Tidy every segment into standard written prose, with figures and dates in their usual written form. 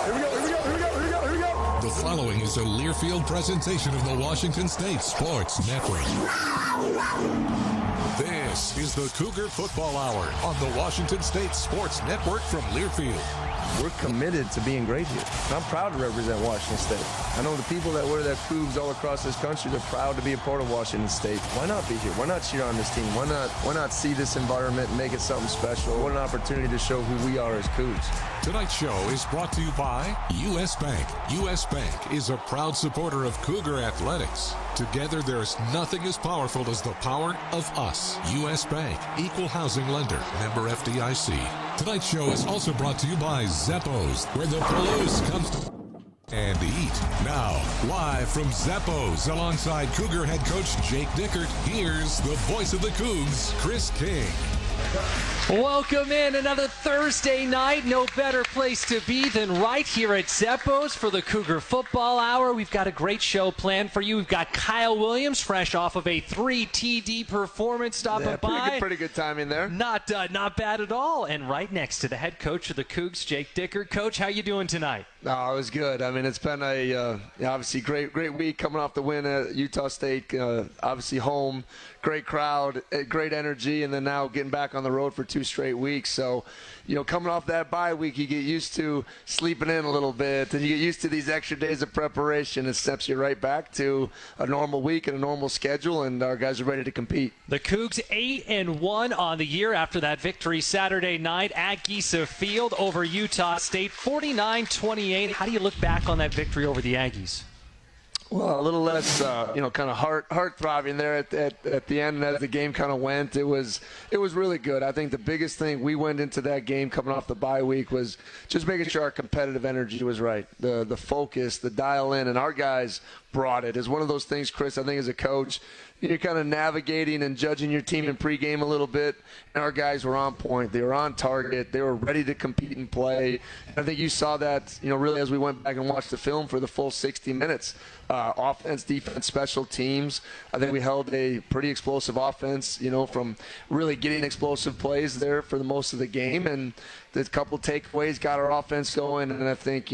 The following is a Learfield presentation of the Washington State Sports Network. This is the Cougar Football Hour on the Washington State Sports Network from Learfield. We're committed to being great here. I'm proud to represent Washington State. I know the people that wear their Cougs all across this country, they're proud to be a part of Washington State. Why not be here? Why not cheer on this team? Why not see this environment and make it something special? What an opportunity to show who we are as Cougs. Tonight's show is brought to you by U.S. Bank. U.S. Bank is a proud supporter of Cougar athletics. Together, there's nothing as powerful as the power of us. U.S. Bank, equal housing lender, member FDIC. Tonight's show is also brought to you by Zappos, where the Palouse comes to and eat. Now, live from Zappos, alongside Cougar head coach Jake Dickert, here's the voice of the Cougs, Chris King. Welcome in another Thursday night. No better place to be than right here at Zappos for the Cougar Football Hour. We've got a great show planned for you. We've got Kyle Williams, fresh off of a 3 TD performance, stopping by. Pretty good timing there. Not bad at all. And right next to the head coach of the Cougs, Jake Dickert. Coach, how you doing tonight? No, it was good. I mean, it's been a obviously great week coming off the win at Utah State. Obviously home, great crowd, great energy, and then now getting back on the road for 2 straight weeks. So, coming off that bye week, you get used to sleeping in a little bit, and you get used to these extra days of preparation. It steps you right back to a normal week and a normal schedule, and our guys are ready to compete. The Cougs 8-1 on the year after that victory Saturday night at Giesa Field over Utah State, 49-28. How do you look back on that victory over the Aggies? Well, a little less, kind of heart throbbing there at the end as the game kind of went. It was really good. I think the biggest thing we went into that game coming off the bye week was just making sure our competitive energy was right, the focus, the dial in, and our guys brought it. It's one of those things, Chris, I think as a coach, you're kind of navigating and judging your team in pregame a little bit, and our guys were on point. They were on target. They were ready to compete and play. And I think you saw that, really as we went back and watched the film for the full 60 minutes. Offense, defense, special teams. I think we held a pretty explosive offense, from really getting explosive plays there for the most of the game. And the couple takeaways got our offense going. And I think,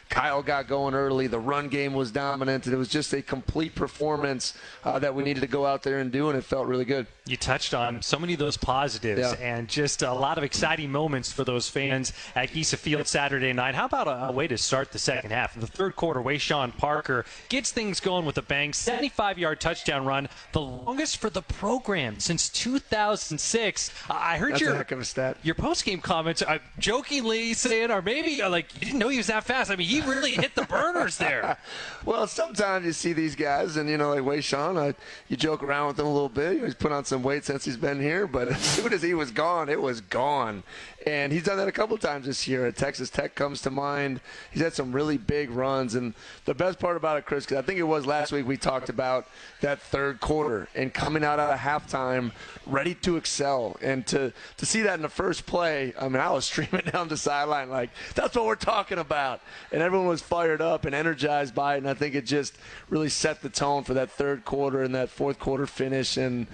Kyle got going early. The run game was dominant. And it was just a complete performance that we needed to go out there and do. And it felt really good. You touched on so many of those positives and just a lot of exciting moments for those fans at Giesa Field Saturday night. How about a way to start the second half? In the third quarter, Wayshawn Parker gets things going with a bang. 75-yard touchdown run, the longest for the program since 2006. I heard That's a heck of a stat. Your post-game comments jokingly saying, or maybe like you didn't know he was that fast. I mean, he really hit the burners there. Well, sometimes you see these guys, and like Wayshawn, you joke around with him a little bit. He's put on some weight since he's been here, but as soon as he was gone, it was gone. And he's done that a couple times this year. At Texas Tech comes to mind. He's had some really big runs. And the best part about it, Chris, because I think it was last week we talked about that third quarter and coming out of halftime ready to excel. And to see that in the first play, I mean, I was streaming down the sideline like, that's what we're talking about. And everyone was fired up and energized by it. And I think it just really set the tone for that third quarter and that fourth quarter finish. And,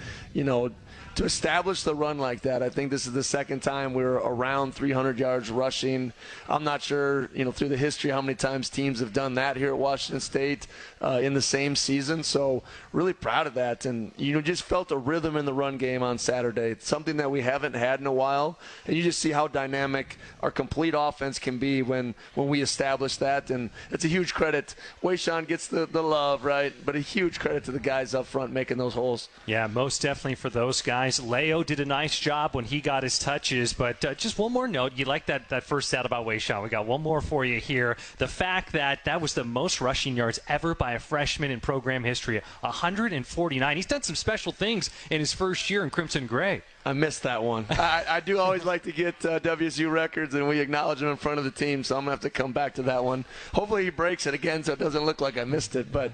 to establish the run like that, I think this is the second time we're around 300 yards rushing. I'm not sure, through the history how many times teams have done that here at Washington State in the same season. So really proud of that. And, just felt a rhythm in the run game on Saturday. It's something that we haven't had in a while. And you just see how dynamic our complete offense can be when we establish that. And it's a huge credit. Wayshawn gets the love, right? But a huge credit to the guys up front making those holes. Yeah, most definitely for those guys. Leo did a nice job when he got his touches, but just one more note. You like that first stat about Wayshawn. We got one more for you here. The fact that was the most rushing yards ever by a freshman in program history, 149. He's done some special things in his first year in Crimson Gray. I missed that one. I do always like to get WSU records, and we acknowledge them in front of the team, so I'm going to have to come back to that one. Hopefully he breaks it again so it doesn't look like I missed it. But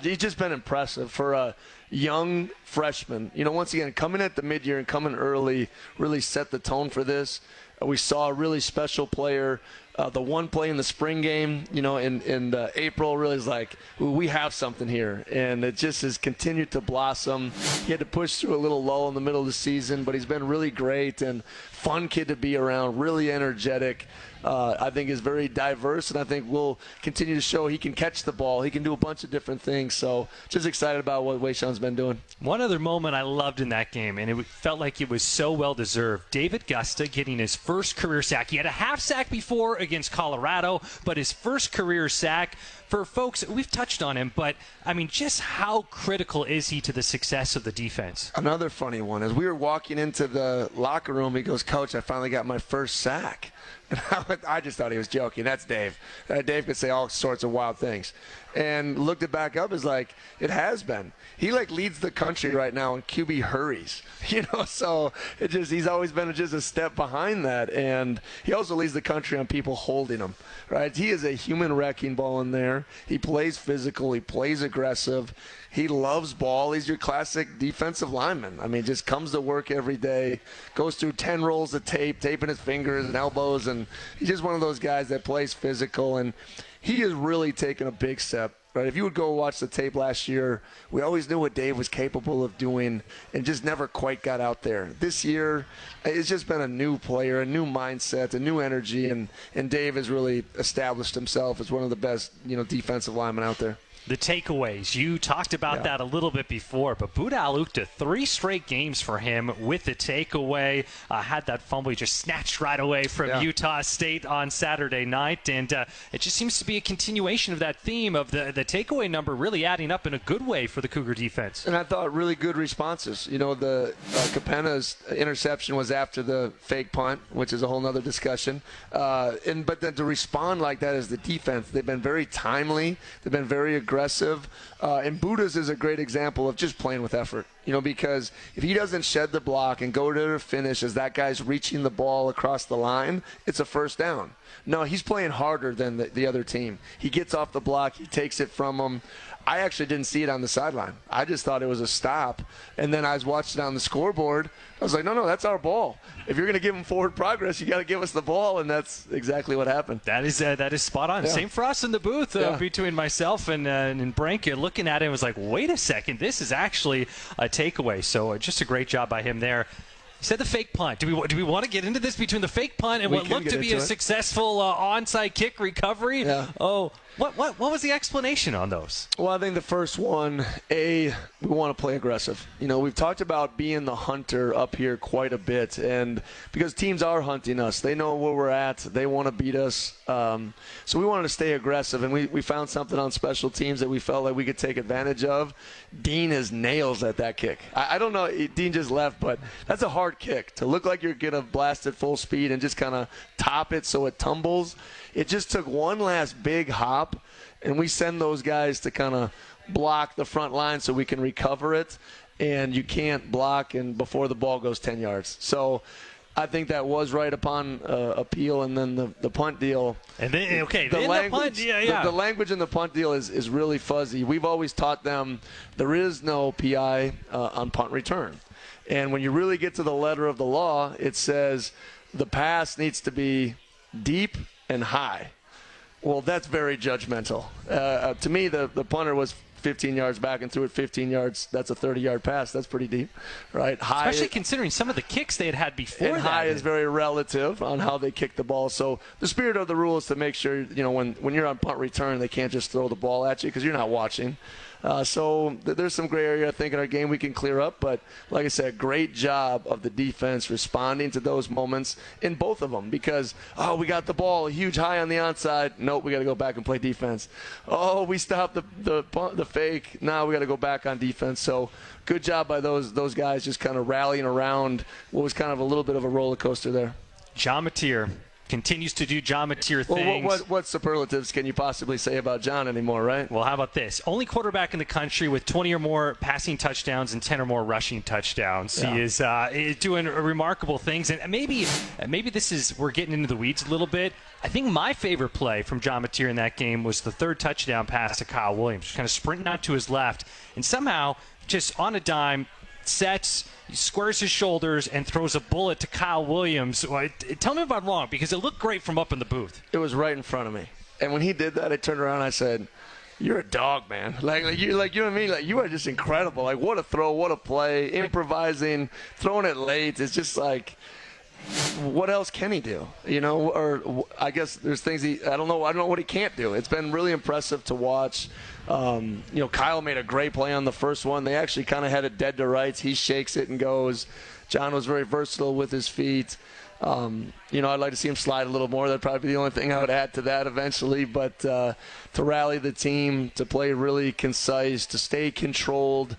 he's just been impressive for a young freshman. Once again, coming at the mid-year and coming early really set the tone for this. We saw a really special player. The one play in the spring game, in April really is like, ooh, we have something here. And it just has continued to blossom. He had to push through a little lull in the middle of the season, but he's been really great. And fun kid to be around, really energetic. I think is very diverse, and I think will continue to show he can catch the ball. He can do a bunch of different things. So just excited about what Wayshawn's been doing. One other moment I loved in that game, and it felt like it was so well-deserved. David Gusta getting his first career sack. He had a half sack before against Colorado, but his first career sack. For folks, we've touched on him, but, I mean, just how critical is he to the success of the defense? Another funny one. As we were walking into the locker room, he goes, "Coach, I finally got my first sack." And I just thought he was joking. That's Dave. Dave could say all sorts of wild things. And looked it back up, is like, it has been. He, leads the country right now in QB hurries. So he's always been just a step behind that. And he also leads the country on people holding him, right? He is a human wrecking ball in there. He plays physical. He plays aggressive. He loves ball. He's your classic defensive lineman. I mean, just comes to work every day, goes through 10 rolls of tape, taping his fingers and elbows, and he's just one of those guys that plays physical, and he has really taken a big step. Right? If you would go watch the tape last year, we always knew what Dave was capable of doing and just never quite got out there. This year, it's just been a new player, a new mindset, a new energy, and Dave has really established himself as one of the best, defensive linemen out there. The takeaways, you talked about that a little bit before, but Buda Alukta, 3 straight games for him with the takeaway. Had that fumble he just snatched right away from Utah State on Saturday night, and it just seems to be a continuation of that theme of the takeaway number really adding up in a good way for the Cougar defense. And I thought really good responses. The Capena's interception was after the fake punt, which is a whole other discussion. But then to respond like that as the defense, they've been very timely. They've been very aggressive. And Buda's is a great example of just playing with effort, because if he doesn't shed the block and go to the finish as that guy's reaching the ball across the line, it's a first down. No, he's playing harder than the other team. He gets off the block. He takes it from them. I actually didn't see it on the sideline. I just thought it was a stop. And then I was watching it on the scoreboard. I was like, no, that's our ball. If you're going to give them forward progress, you got to give us the ball, and that's exactly what happened. That is spot on. Yeah. Same for us in the booth between myself and Branke. Looking at it, it was like, wait a second, this is actually a takeaway. So just a great job by him there. You said the fake punt. Do we want to get into this between the fake punt and what looked to be a successful onside kick recovery? Yeah. Oh, what was the explanation on those? Well, I think the first one, we want to play aggressive. We've talked about being the hunter up here quite a bit, and because teams are hunting us, they know where we're at. They want to beat us. So we wanted to stay aggressive, and we found something on special teams that we felt like we could take advantage of. Dean has nails at that kick. I don't know, Dean just left, but that's a hard kick. To look like you're going to blast at full speed and just kind of top it so it tumbles. It just took one last big hop, and we send those guys to kind of block the front line so we can recover it, and you can't block and before the ball goes 10 yards. So I think that was right upon appeal, and then the punt deal. And then, the language in the punt deal is really fuzzy. We've always taught them there is no PI on punt return. And when you really get to the letter of the law, it says the pass needs to be deep and high. Well, that's very judgmental. To me, the punter was 15 yards back and threw it 15 yards. That's a 30-yard pass. That's pretty deep, right? High, especially considering some of the kicks they had before and that. High is very relative on how they kick the ball. So the spirit of the rule is to make sure, when you're on punt return, they can't just throw the ball at you because you're not watching. So there's some gray area, I think, in our game we can clear up. But like I said, great job of the defense responding to those moments in both of them because, we got the ball, a huge high on the onside. Nope, we got to go back and play defense. Oh, we stopped the fake. Now we got to go back on defense. So good job by those guys just kind of rallying around what was kind of a little bit of a roller coaster there. John Mateer continues to do John Mateer things. Well, what superlatives can you possibly say about John anymore, right? Well, how about this? Only quarterback in the country with 20 or more passing touchdowns and 10 or more rushing touchdowns. Yeah. He is doing remarkable things. And maybe this is, we're getting into the weeds a little bit. I think my favorite play from John Mateer in that game was the third touchdown pass to Kyle Williams, kind of sprinting out to his left. And somehow, just on a dime, sets, he squares his shoulders, and throws a bullet to Kyle Williams. Tell me if I'm wrong, because it looked great from up in the booth. It was right in front of me. And when he did that, I turned around and I said, "You're a dog, man. You know what I mean? Like, you are just incredible. Like, what a throw, what a play, improvising, throwing it late. It's just like, what else can he do? Or I guess there's things I don't know what he can't do. It's been really impressive to watch. Kyle made a great play on the first one. They actually kind of had it dead to rights. He shakes it and goes. John was very versatile with his feet. I'd like to see him slide a little more. That'd probably be the only thing I would add to that eventually. But to rally the team, to play really concise, to stay controlled.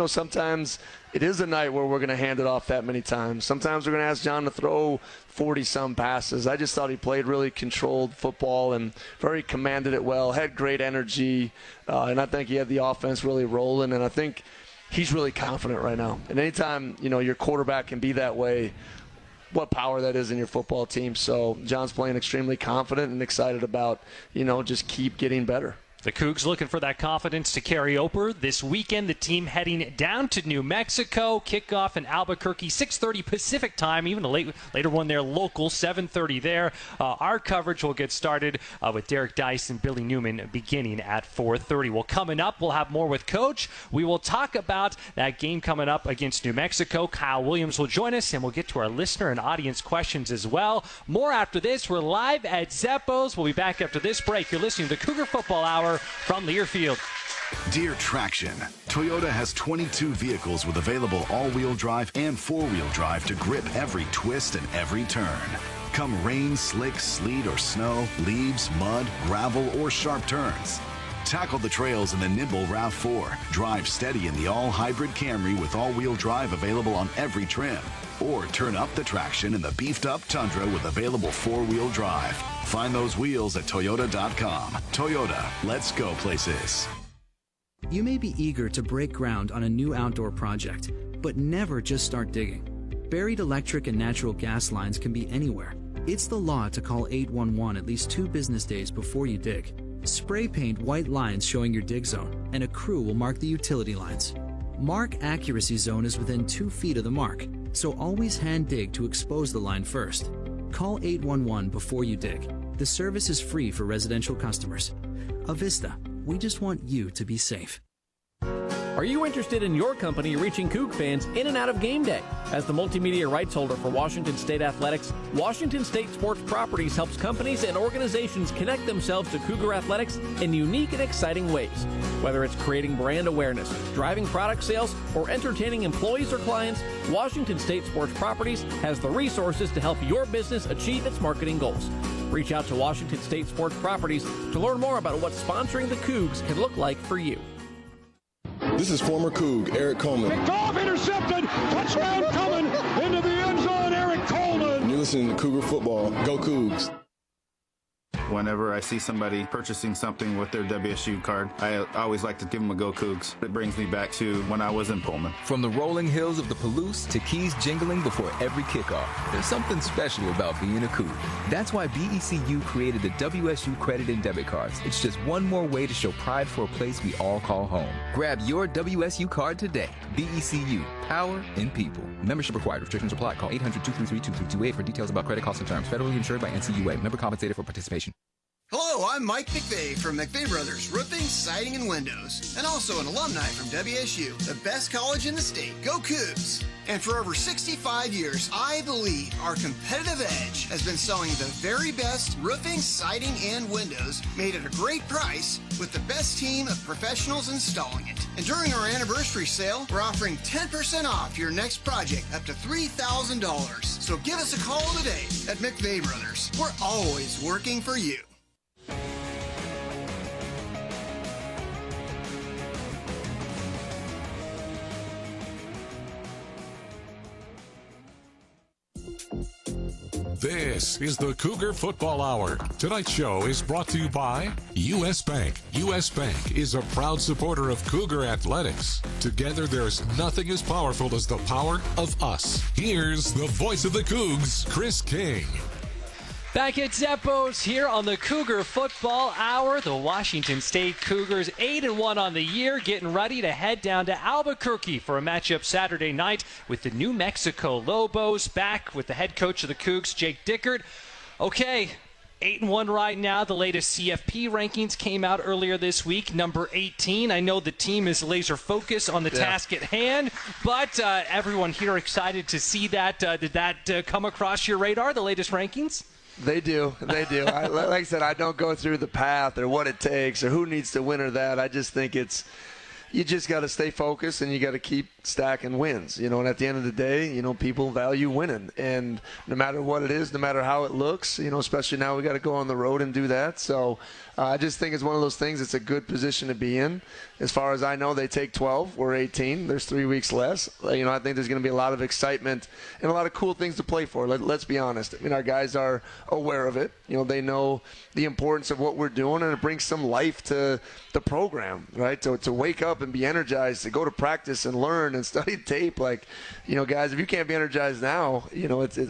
Sometimes it is a night where we're going to hand it off that many times. Sometimes we're going to ask John to throw 40-some passes. I just thought he played really controlled football and very commanded it well, had great energy, and I think he had the offense really rolling. And I think he's really confident right now. And anytime, your quarterback can be that way, what power that is in your football team. So John's playing extremely confident and excited about, just keep getting better. The Cougs looking for that confidence to carry over. This weekend, the team heading down to New Mexico. Kickoff in Albuquerque, 6:30 Pacific time, even a later one there, local, 7:30 there. Our coverage will get started with Derek Dice and Billy Newman beginning at 4:30. Well, coming up, we'll have more with Coach. We will talk about that game coming up against New Mexico. Kyle Williams will join us, and we'll get to our listener and audience questions as well. More after this. We're live at Zeppo's. We'll be back after this break. You're listening to the Cougar Football Hour from Learfield. Dear Traction, Toyota has 22 vehicles with available all-wheel drive and four-wheel drive to grip every twist and every turn. Come rain, slick, sleet, or snow, leaves, mud, gravel, or sharp turns. Tackle the trails in the nimble RAV4. Drive steady in the all-hybrid Camry with all-wheel drive available on every trim. Or turn up the traction in the beefed-up Tundra with available four-wheel drive. Find those wheels at Toyota.com. Toyota, let's go places. You may be eager to break ground on a new outdoor project, but never just start digging. Buried electric and natural gas lines can be anywhere. It's the law to call 811 at least 2 business days before you dig. Spray paint white lines showing your dig zone, and a crew will mark the utility lines. Mark accuracy zone is within 2 feet of the mark, so always hand dig to expose the line first. Call 811 before you dig. The service is free for residential customers. Avista, we just want you to be safe. Are you interested in your company reaching Coug fans in and out of game day? As the multimedia rights holder for Washington State Athletics, Washington State Sports Properties helps companies and organizations connect themselves to Cougar Athletics in unique and exciting ways. Whether it's creating brand awareness, driving product sales, or entertaining employees or clients, Washington State Sports Properties has the resources to help your business achieve its marketing goals. Reach out to Washington State Sports Properties to learn more about what sponsoring the Cougs can look like for you. This is former Coug, Eric Coleman. Picked off, intercepted, touchdown coming into the end zone, Eric Coleman. And you're listening to Cougar Football. Go Cougs. Whenever I see somebody purchasing something with their WSU card, I always like to give them a Go Cougs. It brings me back to when I was in Pullman. From the rolling hills of the Palouse to keys jingling before every kickoff, there's something special about being a Cougar. That's why BECU created the WSU credit and debit cards. It's just one more way to show pride for a place we all call home. Grab your WSU card today. BECU, power in people. Membership required. Restrictions apply. Call 800-233-2328 for details about credit costs and terms. Federally insured by NCUA. Member compensated for participation. Hello, I'm Mike McVeigh from McVeigh Brothers Roofing, Siding, and Windows, and also an alumni from WSU, the best college in the state. Go Cougs! And for over 65 years, I believe our competitive edge has been selling the very best roofing, siding, and windows made at a great price with the best team of professionals installing it. And during our anniversary sale, we're offering 10% off your next project up to $3,000. So give us a call today at McVeigh Brothers. We're always working for you. This is the Cougar Football Hour. Tonight's show is brought to you by U.S. Bank. U.S. Bank is a proud supporter of Cougar athletics. Together, there's nothing as powerful as the power of us. Here's the voice of the Cougs, Chris King. Back at Zeppo's here on the Cougar Football Hour. The Washington State Cougars 8-1 on the year, getting ready to head down to Albuquerque for a matchup Saturday night with the New Mexico Lobos. Back with the head coach of the Cougs, Jake Dickert. Okay, 8-1 right now. The latest CFP rankings came out earlier this week. Number 18. I know the team is laser focused on the task at hand, but everyone here excited to see that. Did that come across your radar, the latest rankings? They do. Like I said, I don't go through the path or what it takes or who needs to win or that. I just think you just got to stay focused and you got to keep stacking wins, and at the end of the day, people value winning, and no matter what it is, no matter how it looks, especially now we got to go on the road and do that. So I just think it's one of those things. It's a good position to be in. As far as I know, they take 12. We're 18. There's 3 weeks less. I think there's going to be a lot of excitement and a lot of cool things to play for. Let's be honest. Our guys are aware of it. They know the importance of what we're doing, and it brings some life to the program, right? To wake up and be energized, to go to practice and learn and study tape. Guys, if you can't be energized now,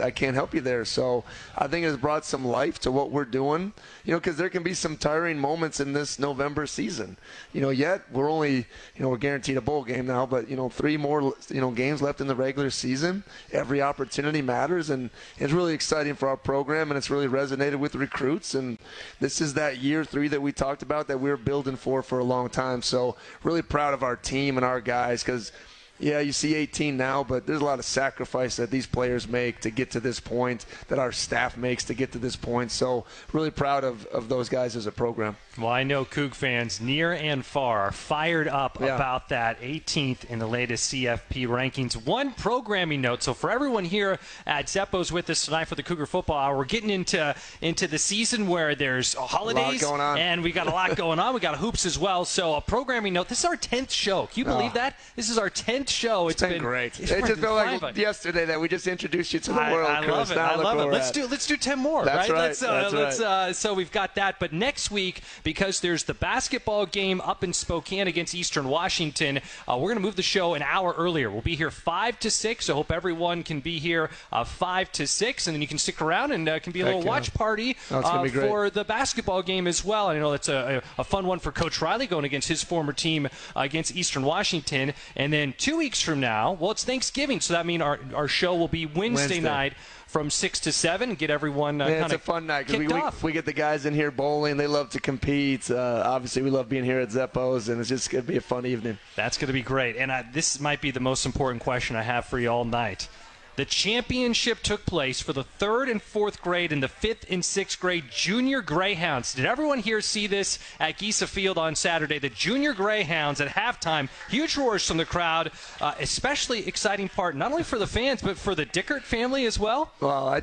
I can't help you there. So I think it's brought some life to what we're doing, because there can be some tiring moments in this November season. Yet we're only, we're guaranteed a bowl game now, but, 3 more, games left in the regular season. Every opportunity matters, and it's really exciting for our program, and it's really resonated with recruits. And this is that year 3 that we talked about that we're building for a long time. So really proud of our team and our guys, because yeah, you see 18 now, but there's a lot of sacrifice that these players make to get to this point, that our staff makes to get to this point. So really proud of those guys as a program. Well, I know Coug fans near and far are fired up about that 18th in the latest CFP rankings. One programming note. So for everyone here at Zeppo's with us tonight for the Cougar Football Hour, we're getting into the season where there's holidays going on. And we got a lot going on. We got hoops as well. So a programming note. This is our 10th show. Can you believe that? This is our 10th show. It's been great. It just felt like yesterday that we just introduced you to the world. I love it. I love it. Let's do 10 more. That's right. Let's so we've got that. But next week, because there's the basketball game up in Spokane against Eastern Washington, we're going to move the show an hour earlier. We'll be here 5 to 6. So hope everyone can be here 5 to 6, and then you can stick around and can be a little watch party for the basketball game as well. And I know that's a fun one for Coach Riley going against his former team against Eastern Washington. And then 2 weeks from now, well, it's Thanksgiving, so that means our show will be Wednesday night from 6 to 7 and get everyone it's a fun night because we get the guys in here bowling. They love to compete. Obviously, we love being here at Zeppo's, and it's just going to be a fun evening. That's going to be great. And this might be the most important question I have for you all night. The championship took place for the 3rd and 4th grade and the 5th and 6th grade junior Greyhounds. Did everyone here see this at Giesa Field on Saturday? The junior Greyhounds at halftime, huge roars from the crowd, especially exciting part, not only for the fans, but for the Dickert family as well. Well,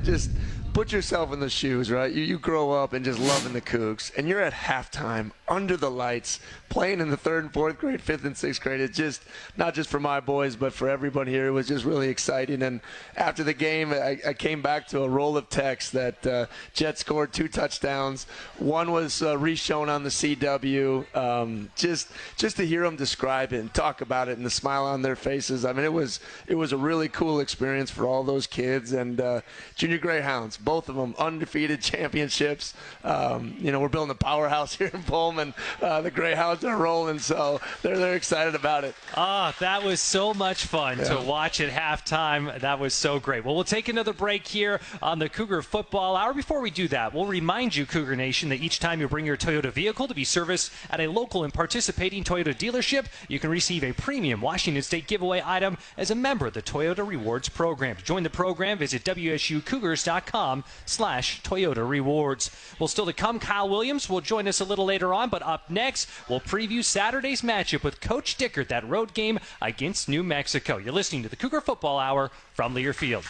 put yourself in the shoes, right? You grow up and just loving the Cougs, and you're at halftime under the lights playing in the 3rd and 4th grade, 5th and 6th grade. It's just not just for my boys, but for everyone here. It was just really exciting. And after the game, I came back to a roll of text that Jet scored 2 touchdowns. One was re-shown on the CW. Just to hear them describe it and talk about it and the smile on their faces. I mean, it was a really cool experience for all those kids. And junior Greyhounds, both of them undefeated championships. We're building a powerhouse here in Pullman. The Greyhounds are rolling, so they're excited about it. That was so much fun to watch at halftime. That was so great. Well, we'll take another break here on the Cougar Football Hour. Before we do that, we'll remind you, Cougar Nation, that each time you bring your Toyota vehicle to be serviced at a local and participating Toyota dealership, you can receive a premium Washington State giveaway item as a member of the Toyota Rewards program. To join the program, visit WSUCougars.com/Toyota Rewards. Well, still to come, Kyle Williams will join us a little later on, but up next, we'll preview Saturday's matchup with Coach Dickert, that road game against New Mexico. You're listening to the Cougar Football Hour from Learfield.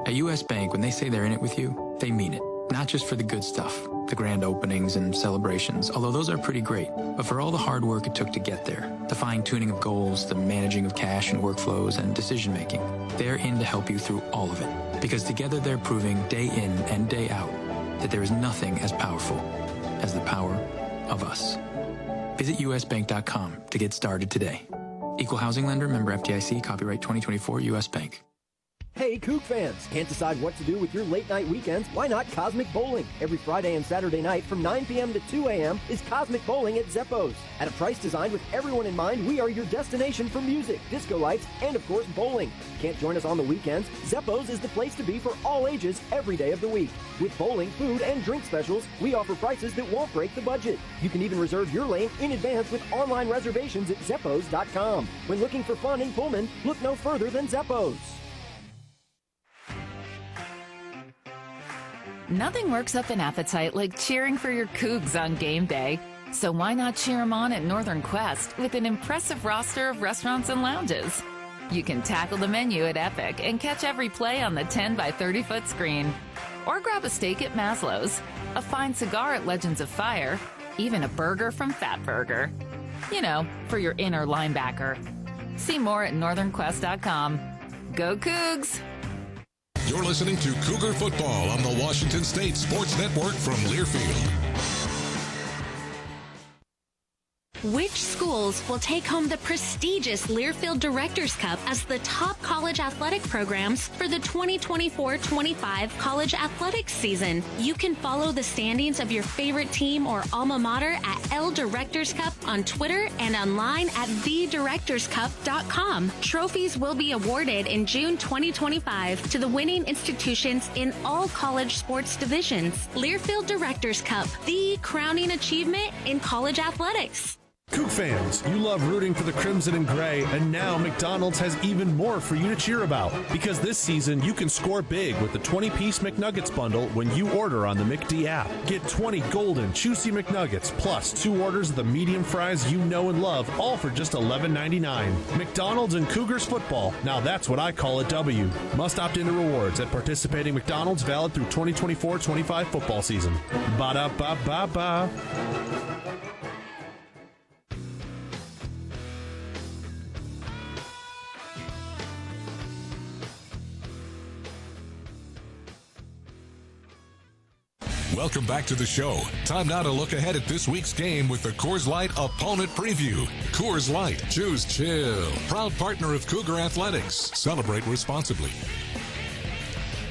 At U.S. Bank, when they say they're in it with you, they mean it. Not just for the good stuff, the grand openings and celebrations, although those are pretty great, but for all the hard work it took to get there, the fine-tuning of goals, the managing of cash and workflows, and decision-making. They're in to help you through all of it, because together they're proving day in and day out that there is nothing as powerful as the power of us. Visit usbank.com to get started today. Equal housing lender, member FDIC, copyright 2024, U.S. Bank. Hey, Coug fans! Can't decide what to do with your late-night weekends? Why not Cosmic Bowling? Every Friday and Saturday night from 9 p.m. to 2 a.m. is Cosmic Bowling at Zeppo's. At a price designed with everyone in mind, we are your destination for music, disco lights, and of course, bowling. Can't join us on the weekends? Zeppo's is the place to be for all ages every day of the week. With bowling, food, and drink specials, we offer prices that won't break the budget. You can even reserve your lane in advance with online reservations at Zeppos.com. When looking for fun in Pullman, look no further than Zeppo's. Nothing works up an appetite like cheering for your Cougs on game day. So why not cheer them on at Northern Quest with an impressive roster of restaurants and lounges? You can tackle the menu at Epic and catch every play on the 10 by 30-foot screen. Or grab a steak at Maslow's, a fine cigar at Legends of Fire, even a burger from Fat Burger. You know, for your inner linebacker. See more at northernquest.com. Go Cougs! You're listening to Cougar Football on the Washington State Sports Network from Learfield. Which schools will take home the prestigious Learfield Directors Cup as the top college athletic programs for the 2024-25 college athletics season? You can follow the standings of your favorite team or alma mater at L Directors Cup on Twitter and online at thedirectorscup.com. Trophies will be awarded in June 2025 to the winning institutions in all college sports divisions. Learfield Directors Cup, the crowning achievement in college athletics. Coug fans, you love rooting for the Crimson and Gray, and now McDonald's has even more for you to cheer about. Because this season, you can score big with the 20-piece McNuggets bundle when you order on the McD app. Get 20 golden, juicy McNuggets, plus 2 orders of the medium fries you know and love, all for just $11.99. McDonald's and Cougars football, now that's what I call a W. Must opt into rewards at participating McDonald's, valid through 2024-25 football season. Ba-da-ba-ba-ba. Welcome back to the show. Time now to look ahead at this week's game with the Coors Light Opponent Preview. Coors Light, choose chill. Proud partner of Cougar Athletics. Celebrate responsibly.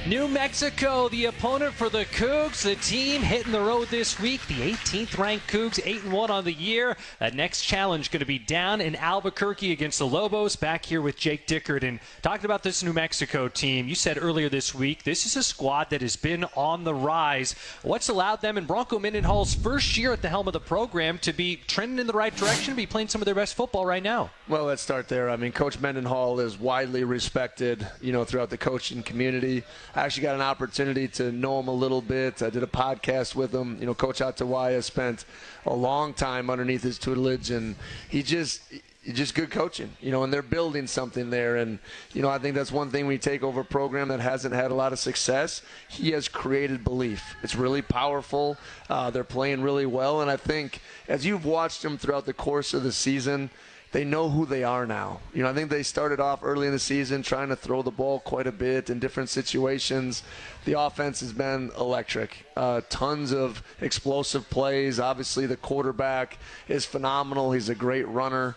New Mexico, the opponent for the Cougs. The team hitting the road this week. The 18th ranked Cougs, 8-1 on the year. That next challenge going to be down in Albuquerque against the Lobos. Back here with Jake Dickert. And talking about this New Mexico team, you said earlier this week, this is a squad that has been on the rise. What's allowed them in Bronco Mendenhall's first year at the helm of the program to be trending in the right direction, be playing some of their best football right now? Well, let's start there. I mean, Coach Mendenhall is widely respected, throughout the coaching community. I actually got an opportunity to know him a little bit. I did a podcast with him. Coach Atawaya spent a long time underneath his tutelage, and he's just good coaching, and they're building something there. And, I think that's one thing when you take over a program that hasn't had a lot of success. He has created belief. It's really powerful. They're playing really well. And I think as you've watched them throughout the course of the season, they know who they are now. I think they started off early in the season trying to throw the ball quite a bit in different situations. The offense has been electric. Tons of explosive plays. Obviously, the quarterback is phenomenal. He's a great runner.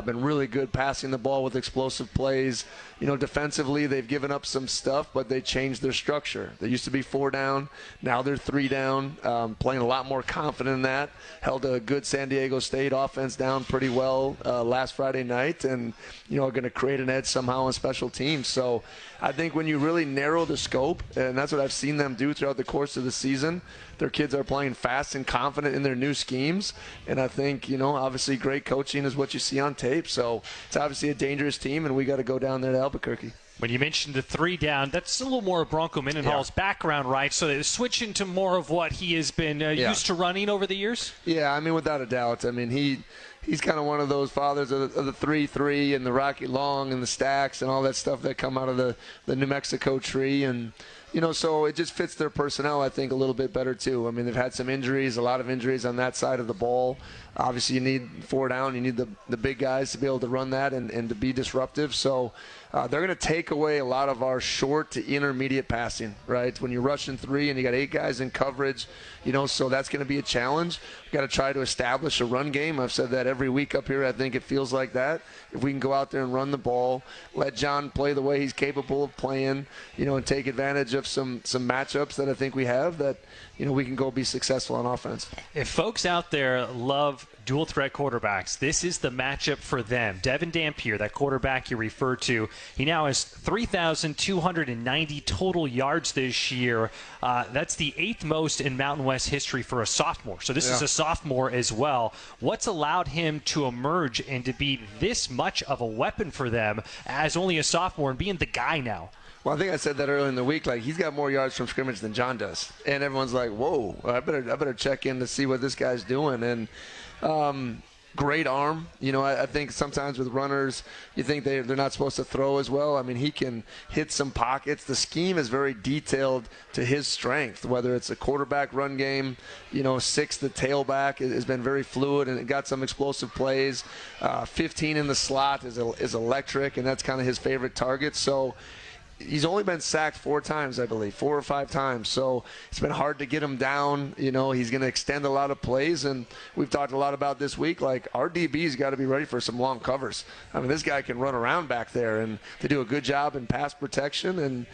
Been really good passing the ball with explosive plays. Defensively, they've given up some stuff, but they changed their structure. They used to be 4 down. Now they're 3 down, playing a lot more confident in that. Held a good San Diego State offense down pretty well last Friday night, and, are going to create an edge somehow on special teams. So I think when you really narrow the scope, and that's what I've seen them do throughout the course of the season, their kids are playing fast and confident in their new schemes. And I think, obviously great coaching is what you see on tape. So it's obviously a dangerous team, and we got to go down there to Albuquerque. When you mentioned the 3 down, that's a little more of Bronco Mendenhall's background, right? So they switch into more of what he has been used to running over the years? Yeah, I mean, without a doubt. I mean, he's kind of one of those fathers of the 3-3 and the Rocky Long and the stacks and all that stuff that come out of the New Mexico tree. And, so it just fits their personnel, I think, a little bit better, too. I mean, they've had some injuries, a lot of injuries on that side of the ball. Obviously, you need 4 down. You need the big guys to be able to run that and to be disruptive. So they're going to take away a lot of our short to intermediate passing, right? When you're rushing 3 and you got 8 guys in coverage, so that's going to be a challenge. We've got to try to establish a run game. I've said that every week up here. I think it feels like that. If we can go out there and run the ball, let John play the way he's capable of playing, and take advantage of some matchups that I think we have, that we can go be successful on offense. If folks out there love dual threat quarterbacks, this is the matchup for them. Devin Dampier, that quarterback you referred to, he now has 3,290 total yards this year. That's the 8th most in Mountain West history for a sophomore. So this is a sophomore as well. What's allowed him to emerge and to be this much of a weapon for them as only a sophomore and being the guy now? Well, I think I said that earlier in the week. Like, he's got more yards from scrimmage than John does, and everyone's like, "Whoa, I better check in to see what this guy's doing." And great arm. I think sometimes with runners, you think they're not supposed to throw as well. I mean, he can hit some pockets. The scheme is very detailed to his strength, whether it's a quarterback run game, 6, the tailback has been very fluid and it got some explosive plays. 15 in the slot is electric, and that's kind of his favorite target. So he's only been sacked 4 times, I believe, 4 or 5 times. So it's been hard to get him down. He's going to extend a lot of plays. And we've talked a lot about this week, like, our DB's got to be ready for some long covers. I mean, this guy can run around back there, and they do a good job in pass protection. And,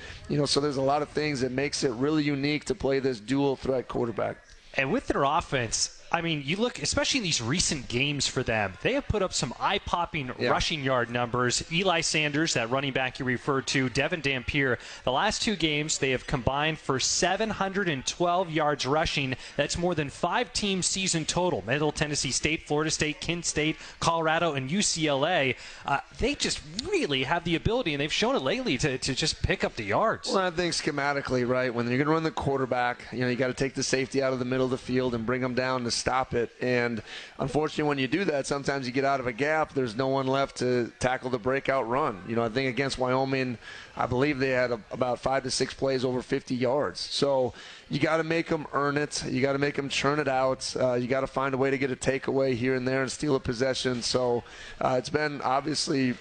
so there's a lot of things that makes it really unique to play this dual threat quarterback. And with their offense, I mean, you look, especially in these recent games for them, they have put up some eye-popping rushing yard numbers. Eli Sanders, that running back you referred to, Devin Dampier, the last 2 games they have combined for 712 yards rushing. That's more than 5 team season total. Middle Tennessee State, Florida State, Kent State, Colorado, and UCLA. They just really have the ability, and they've shown it lately, to just pick up the yards. Well, I think schematically, right, when you're going to run the quarterback, you got to take the safety out of the middle of the field and bring them down to stop it. And unfortunately, when you do that, sometimes you get out of a gap. There's no one left to tackle the breakout run. I think against Wyoming, I believe they had about 5 to 6 plays over 50 yards. So you got to make them earn it. You got to make them churn it out. You got to find a way to get a takeaway here and there and steal a possession. So it's been obviously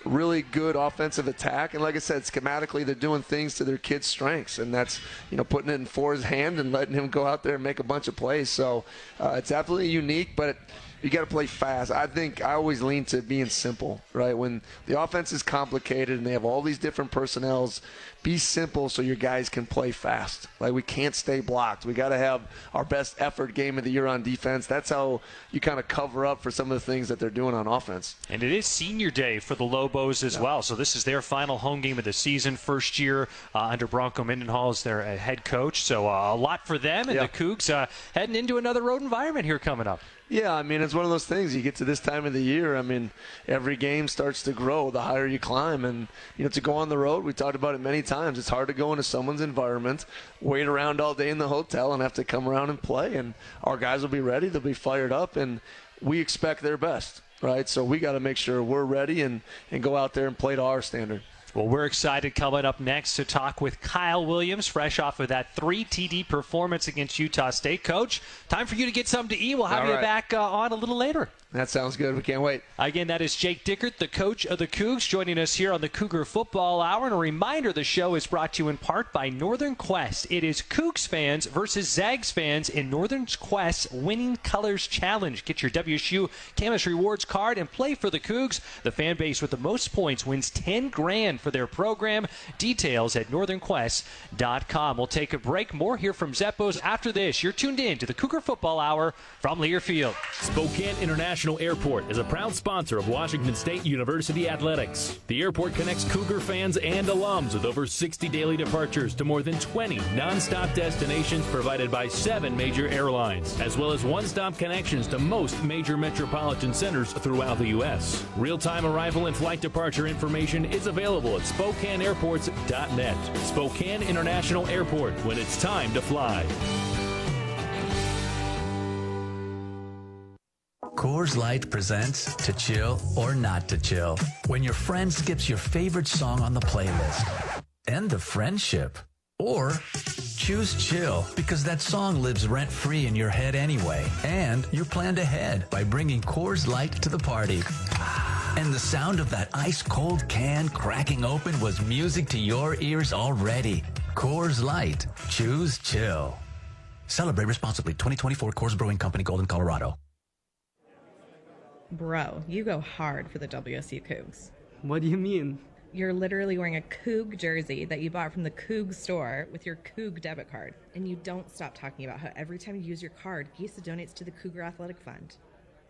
really good offensive attack, and like I said, schematically they're doing things to their kid's strengths, and that's putting it in Ford's hand and letting him go out there and make a bunch of plays. So it's definitely unique, but you got to play fast. I think I always lean to being simple, right? When the offense is complicated and they have all these different personnels, be simple so your guys can play fast. Like, we can't stay blocked. We got to have our best effort game of the year on defense. That's how you kind of cover up for some of the things that they're doing on offense. And it is senior day for the Lobos as well. So this is their final home game of the season, first year under Bronco Mendenhall as their head coach. So a lot for them, and the Cougs heading into another road environment here coming up. Yeah, I mean, it's one of those things. You get to this time of the year, I mean, every game starts to grow the higher you climb. And, to go on the road, we talked about it many times. It's hard to go into someone's environment, wait around all day in the hotel, and have to come around and play. And our guys will be ready. They'll be fired up, and we expect their best, right? So we got to make sure we're ready and go out there and play to our standard. Well, we're excited coming up next to talk with Kyle Williams, fresh off of that 3 TD performance against Utah State. Coach, time for you to get something to eat. We'll have you back on a little later. That sounds good. We can't wait. Again, that is Jake Dickert, the coach of the Cougs, joining us here on the Cougar Football Hour. And a reminder, the show is brought to you in part by Northern Quest. It is Cougs fans versus Zags fans in Northern Quest's Winning Colors Challenge. Get your WSU Camas Rewards card and play for the Cougs. The fan base with the most points wins $10,000 for their program. Details at northernquest.com. We'll take a break. More here from Zeppos after this. You're tuned in to the Cougar Football Hour from Learfield. Spokane International Airport is a proud sponsor of Washington State University Athletics. The airport connects Cougar fans and alums with over 60 daily departures to more than 20 nonstop destinations provided by 7 major airlines, as well as one-stop connections to most major metropolitan centers throughout the U.S. Real-time arrival and flight departure information is available at SpokaneAirports.net. Spokane International Airport, when it's time to fly. Coors Light presents To Chill or Not to Chill. When your friend skips your favorite song on the playlist. End the friendship. Or choose chill because that song lives rent-free in your head anyway. And you're planned ahead by bringing Coors Light to the party. And the sound of that ice-cold can cracking open was music to your ears already. Coors Light. Choose chill. Celebrate responsibly. 2024 Coors Brewing Company, Golden, Colorado. Bro, you go hard for the WSU Cougs. What do you mean? You're literally wearing a Coug jersey that you bought from the Coug store with your Coug debit card. And you don't stop talking about how every time you use your card, GISA donates to the Cougar Athletic Fund.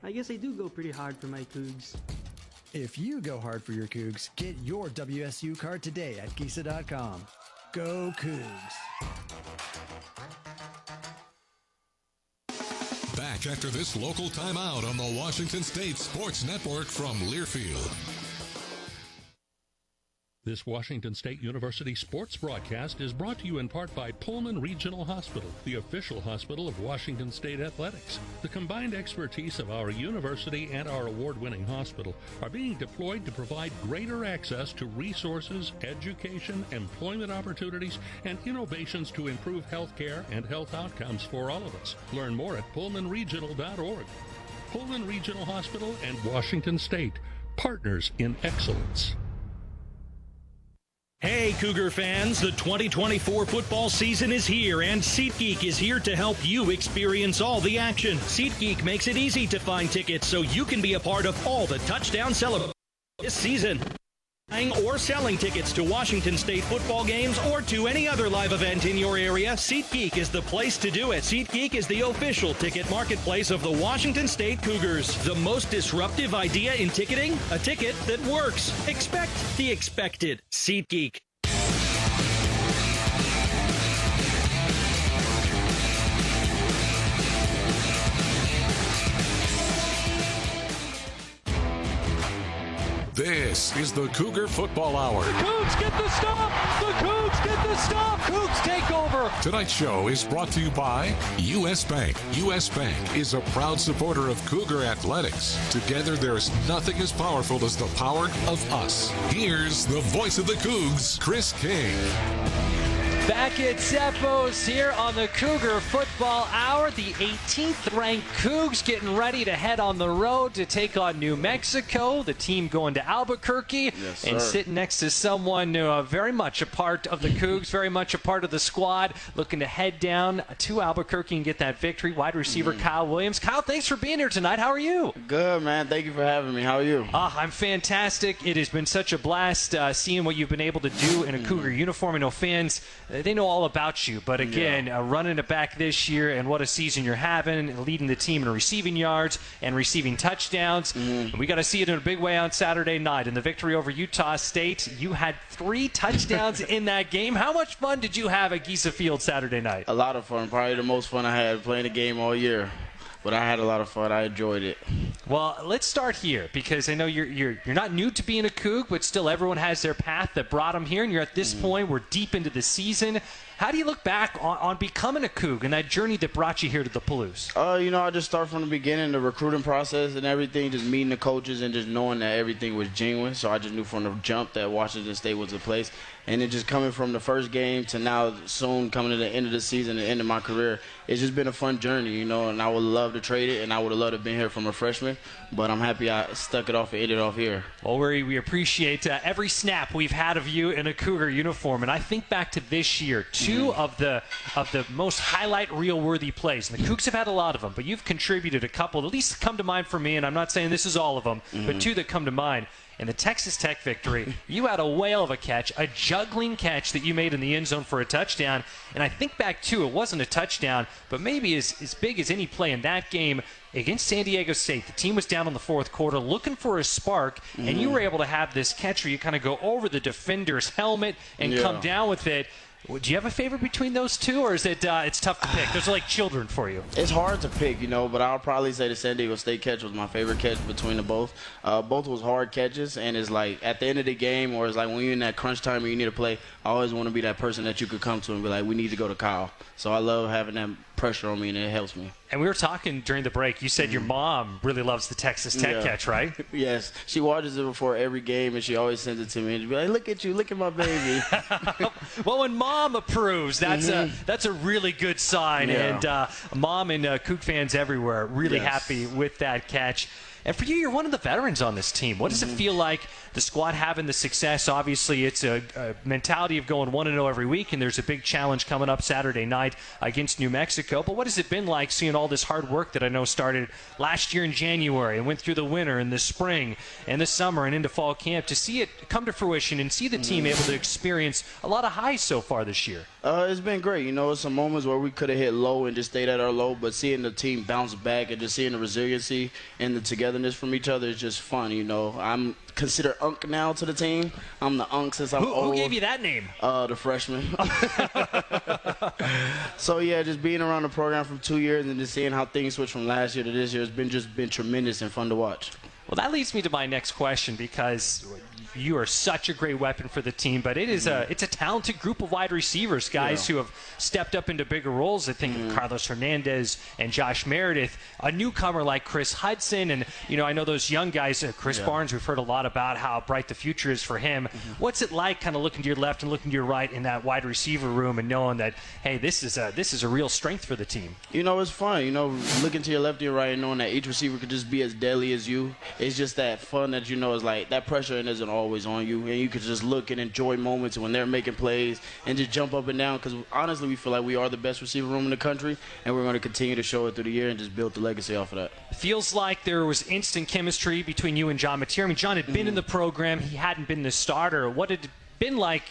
I guess I do go pretty hard for my Cougs. If you go hard for your Cougs, get your WSU card today at GISA.com. Go Cougs! Back after this local timeout on the Washington State Sports Network from Learfield. This Washington State University sports broadcast is brought to you in part by Pullman Regional Hospital, the official hospital of Washington State Athletics. The combined expertise of our university and our award-winning hospital are being deployed to provide greater access to resources, education, employment opportunities, and innovations to improve health care and health outcomes for all of us. Learn more at pullmanregional.org. Pullman Regional Hospital and Washington State, partners in excellence. Hey, Cougar fans, the 2024 football season is here, and SeatGeek is here to help you experience all the action. SeatGeek makes it easy to find tickets so you can be a part of all the touchdown celebrations this season. Buying or selling tickets to Washington State football games or to any other live event in your area, SeatGeek is the place to do it. SeatGeek is the official ticket marketplace of the Washington State Cougars. The most disruptive idea in ticketing? A ticket that works. Expect the expected. SeatGeek. This is the Cougar Football Hour. The Cougs get the stop! The Cougs get the stop! Cougs take over! Tonight's show is brought to you by U.S. Bank. U.S. Bank is a proud supporter of Cougar athletics. Together, there's nothing as powerful as the power of us. Here's the voice of the Cougs, Chris King. Back at Zeppo's here on the Cougar Football Hour. The 18th ranked Cougs getting ready to head on the road to take on New Mexico. The team going to Albuquerque. Yes, and sitting next to someone very much a part of the Cougs, very much a part of the squad, looking to head down to Albuquerque and get that victory. Wide receiver Kyle Williams. Kyle, thanks for being here tonight. How are you? Good, man. Thank you for having me. How are you? I'm fantastic. It has been such a blast seeing what you've been able to do in a Cougar uniform. I know fans, they know all about you, but again, running it back this year, and what a season you're having, leading the team in receiving yards and receiving touchdowns. We got to see it in a big way on Saturday night. In the victory over Utah State, you had 3 touchdowns in that game. How much fun did you have at GISA Field Saturday night? A lot of fun. Probably the most fun I had playing the game all year. But I had a lot of fun. I enjoyed it. Well, let's start here, because I know you're not new to being a Coug, but still everyone has their path that brought them here, and you're at this point. We're deep into the season. How do you look back on becoming a Coug and that journey that brought you here to the Palouse? I just start from the beginning, the recruiting process and everything, just meeting the coaches and just knowing that everything was genuine. So I just knew from the jump that Washington State was the place. And it just coming from the first game to now soon coming to the end of the season, the end of my career, it's just been a fun journey, and I would love to trade it, and I would have loved to have been here from a freshman, but I'm happy I stuck it off and ended off here. Well, we appreciate every snap we've had of you in a Cougar uniform, and I think back to this year, 2 of the most highlight reel-worthy plays, and the Cougs have had a lot of them, but you've contributed a couple, at least come to mind for me, and I'm not saying this is all of them, but 2 that come to mind. In the Texas Tech victory, you had a whale of a catch, a juggling catch that you made in the end zone for a touchdown. And I think back, too, it wasn't a touchdown, but maybe as big as any play in that game against San Diego State. The team was down in the fourth quarter looking for a spark, and you were able to have this catch where you kind of go over the defender's helmet and come down with it. Do you have a favorite between those 2, or is it it's tough to pick? Those are like children for you. It's hard to pick, but I'll probably say the San Diego State catch was my favorite catch between the both. Both was hard catches, and it's like at the end of the game, or it's like when you're in that crunch time and you need to play, I always want to be that person that you could come to and be like, we need to go to Kyle. So I love having that pressure on me, and it helps me. And we were talking during the break. You said your mom really loves the Texas Tech catch, right? Yes. She watches it before every game, and she always sends it to me. And she'll be like, look at you. Look at my baby. Well, when mom approves, that's a really good sign. And mom and Coug fans everywhere really happy with that catch. And for you, you're one of the veterans on this team. What does it feel like, the squad having the success? Obviously, it's a mentality of going 1-0 every week, and there's a big challenge coming up Saturday night against New Mexico. But what has it been like seeing all this hard work that I know started last year in January and went through the winter and the spring and the summer and into fall camp, to see it come to fruition and see the team able to experience a lot of highs so far this year? It's been great. You know, some moments where we could have hit low and just stayed at our low, but seeing the team bounce back and just seeing the resiliency and the togetherness from each other is just fun. You know, I'm considered Unk now to the team. I'm the Unk since I'm old. Who gave you that name? The freshman. So, yeah, just being around the program for 2 years and just seeing how things switch from last year to this year has been tremendous and fun to watch. Well, that leads me to my next question, because you are such a great weapon for the team, but it's a talented group of wide receivers, guys who have stepped up into bigger roles. I think Carlos Hernandez and Josh Meredith, a newcomer like Chris Hudson, and I know those young guys, Chris Barnes. We've heard a lot about how bright the future is for him. What's it like, kind of looking to your left and looking to your right in that wide receiver room and knowing that, hey, this is a real strength for the team? It's fun. Looking to your left and your right and knowing that each receiver could just be as deadly as you. It's just that fun that is like that pressure isn't always on you, and you can just look and enjoy moments when they're making plays and just jump up and down, because honestly we feel like we are the best receiver room in the country, and we're going to continue to show it through the year and just build the legacy off of that. Feels like there was instant chemistry between you and John Mateer. I mean, John had been in the program. He hadn't been the starter. What had it been like,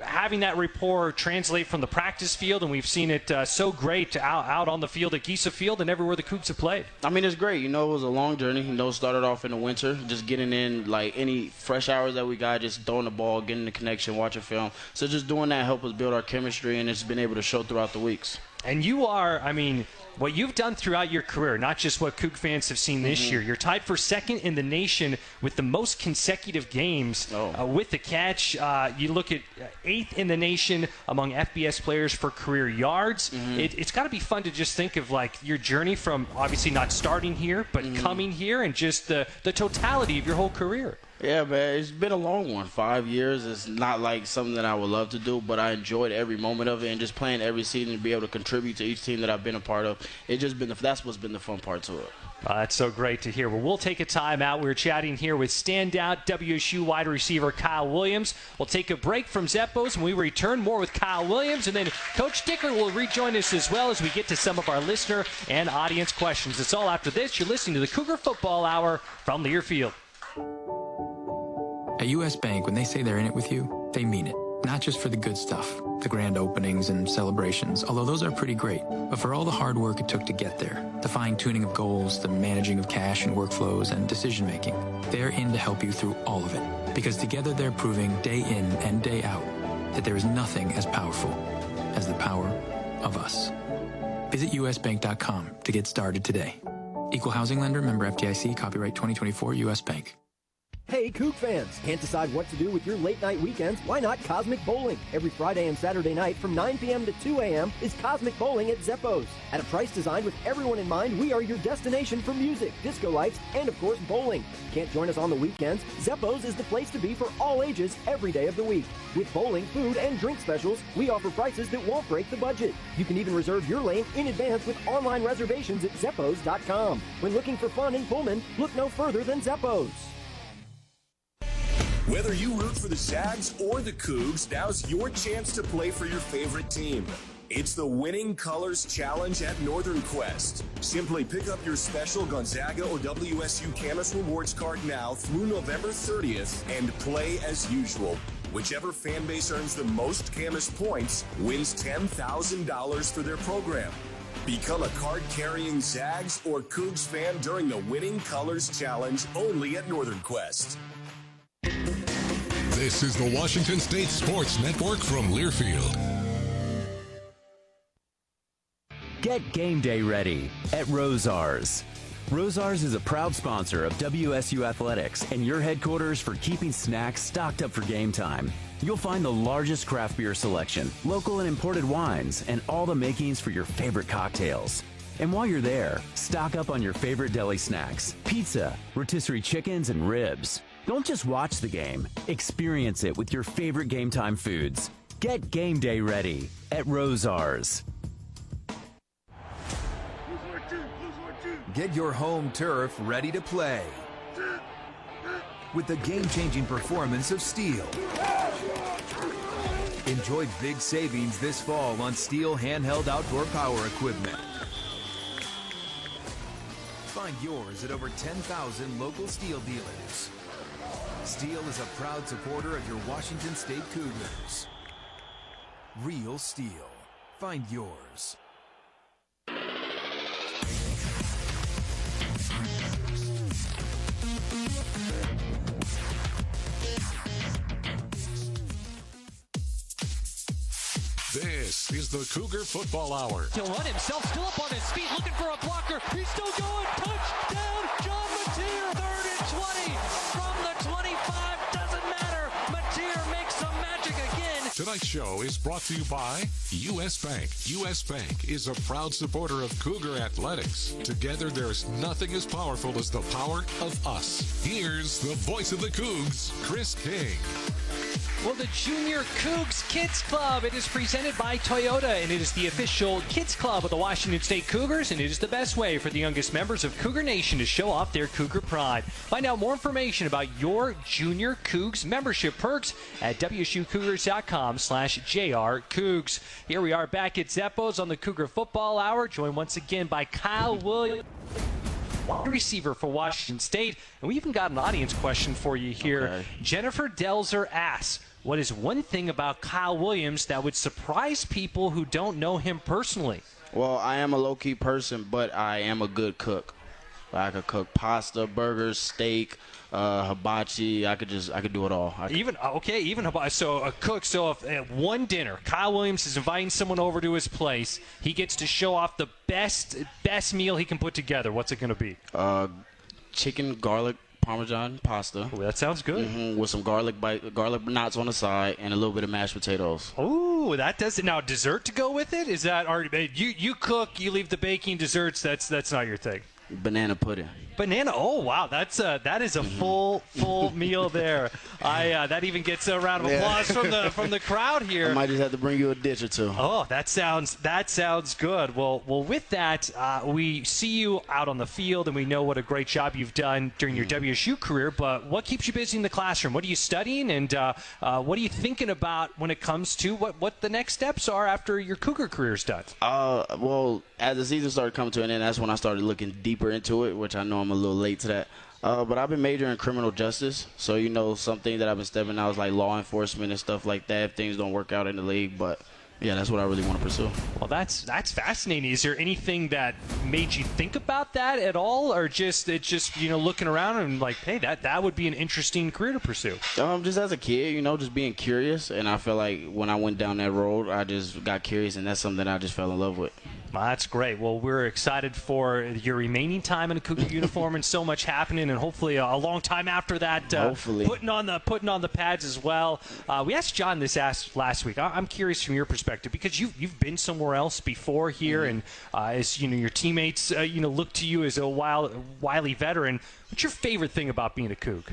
having that rapport translate from the practice field, and we've seen it so great out on the field at Giesa Field and everywhere the Cougs have played? I mean, it's great. It was a long journey. Started off in the winter, just getting in like any fresh hours that we got, just throwing the ball, getting the connection, watching film. So just doing that helped us build our chemistry, and it's been able to show throughout the weeks. And you are, what you've done throughout your career, not just what Coug fans have seen this year, you're tied for second in the nation with the most consecutive games with the catch. You look at 8th in the nation among FBS players for career yards. It's got to be fun to just think of like your journey from obviously not starting here, but coming here, and just the totality of your whole career. Yeah, man, it's been a long one. 5 years is not like something that I would love to do, but I enjoyed every moment of it, and just playing every season to be able to contribute to each team that I've been a part of. That's what's been the fun part to it. That's so great to hear. Well, we'll take a time out. We're chatting here with standout WSU wide receiver Kyle Williams. We'll take a break from Zeppos, and we return more with Kyle Williams, and then Coach Dickert will rejoin us as well as we get to some of our listener and audience questions. It's all after this. You're listening to the Cougar Football Hour from Learfield. At U.S. Bank, when they say they're in it with you, they mean it. Not just for the good stuff, the grand openings and celebrations, although those are pretty great, but for all the hard work it took to get there, the fine-tuning of goals, the managing of cash and workflows, and decision-making. They're in to help you through all of it, because together they're proving day in and day out that there is nothing as powerful as the power of us. Visit usbank.com to get started today. Equal housing lender, member FDIC, copyright 2024, U.S. Bank. Hey, Coug fans! Can't decide what to do with your late-night weekends? Why not Cosmic Bowling? Every Friday and Saturday night from 9 p.m. to 2 a.m. is Cosmic Bowling at Zeppos. At a price designed with everyone in mind, we are your destination for music, disco lights, and of course, bowling. Can't join us on the weekends? Zeppos is the place to be for all ages every day of the week. With bowling, food, and drink specials, we offer prices that won't break the budget. You can even reserve your lane in advance with online reservations at Zeppos.com. When looking for fun in Pullman, look no further than Zeppos. Whether you root for the Zags or the Cougs, now's your chance to play for your favorite team. It's the Winning Colors Challenge at Northern Quest. Simply pick up your special Gonzaga or WSU Camas Rewards card now through November 30th and play as usual. Whichever fan base earns the most Camas points wins $10,000 for their program. Become a card-carrying Zags or Cougs fan during the Winning Colors Challenge only at Northern Quest. This is the Washington State Sports Network from Learfield. Get game day ready at Rosars. Rosars is a proud sponsor of WSU Athletics and your headquarters for keeping snacks stocked up for game time. You'll find the largest craft beer selection, local and imported wines, and all the makings for your favorite cocktails. And while you're there, stock up on your favorite deli snacks, pizza, rotisserie chickens, and ribs. Don't just watch the game, experience it with your favorite game time foods. Get game day ready at Rosars. Get your home turf ready to play with the game-changing performance of Steel. Enjoy big savings this fall on Steel handheld outdoor power equipment. Find yours at over 10,000 local Steel dealers. Steel is a proud supporter of your Washington State Cougars. Real Steel. Find yours. This is the Cougar Football Hour. He'll run himself, still up on his feet, looking for a blocker. He's still going. Touchdown, John Mateer. 3rd and 20 from the 25. Doesn't matter. Mateer makes some magic again. Tonight's show is brought to you by U.S. Bank. U.S. Bank is a proud supporter of Cougar athletics. Together, there's nothing as powerful as the power of us. Here's the voice of the Cougs, Chris King. Well, the Junior Cougs Kids Club, it is presented by Toyota, and it is the official kids club of the Washington State Cougars, and it is the best way for the youngest members of Cougar Nation to show off their Cougar pride. Find out more information about your Junior Cougs membership perks at wsucougars.com/JRCougs. Here we are back at Zeppo's on the Cougar Football Hour, joined once again by Kyle Williams, wide receiver for Washington State. And we even got an audience question for you here. Okay. Jennifer Delzer asks, what is one thing about Kyle Williams that would surprise people who don't know him personally? Well, I am a low-key person, but I am a good cook. I could cook pasta, burgers, steak, hibachi. I could do it all. Even hibachi. So a cook. So if at one dinner, Kyle Williams is inviting someone over to his place, he gets to show off the best meal he can put together. What's it going to be? Chicken, garlic, Parmesan pasta. Ooh, that sounds good. With some garlic knots on the side and a little bit of mashed potatoes. Ooh, that does it. Now, dessert to go with it? Is that already? You cook, you leave the baking. Desserts, that's not your thing. Banana pudding. Banana. Oh wow, that is a full meal there. That even gets a round of applause from the crowd here. I might just have to bring you a dish or two. Oh, that sounds good. Well, with that, we see you out on the field, and we know what a great job you've done during your WSU career. But what keeps you busy in the classroom? What are you studying, and what are you thinking about when it comes to what the next steps are after your Cougar career's done? Well, as the season started coming to an end, that's when I started looking deeper into it, which I know I'm a little late to that. But I've been majoring in criminal justice, so something that I've been stepping out is like law enforcement and stuff like that if things don't work out in the league. But yeah, that's what I really want to pursue. Well, that's fascinating. Is there anything that made you think about that at all, or just looking around and like, hey, that would be an interesting career to pursue? Just as a kid, just being curious, and I feel like when I went down that road, I just got curious, and that's something that I just fell in love with. Well, that's great. Well, we're excited for your remaining time in a Cougar uniform and so much happening, and hopefully a long time after that. Hopefully putting on the pads as well. We asked John this last week. I'm curious from your perspective because you've been somewhere else before here, and as your teammates look to you as a wily veteran. What's your favorite thing about being a Coug?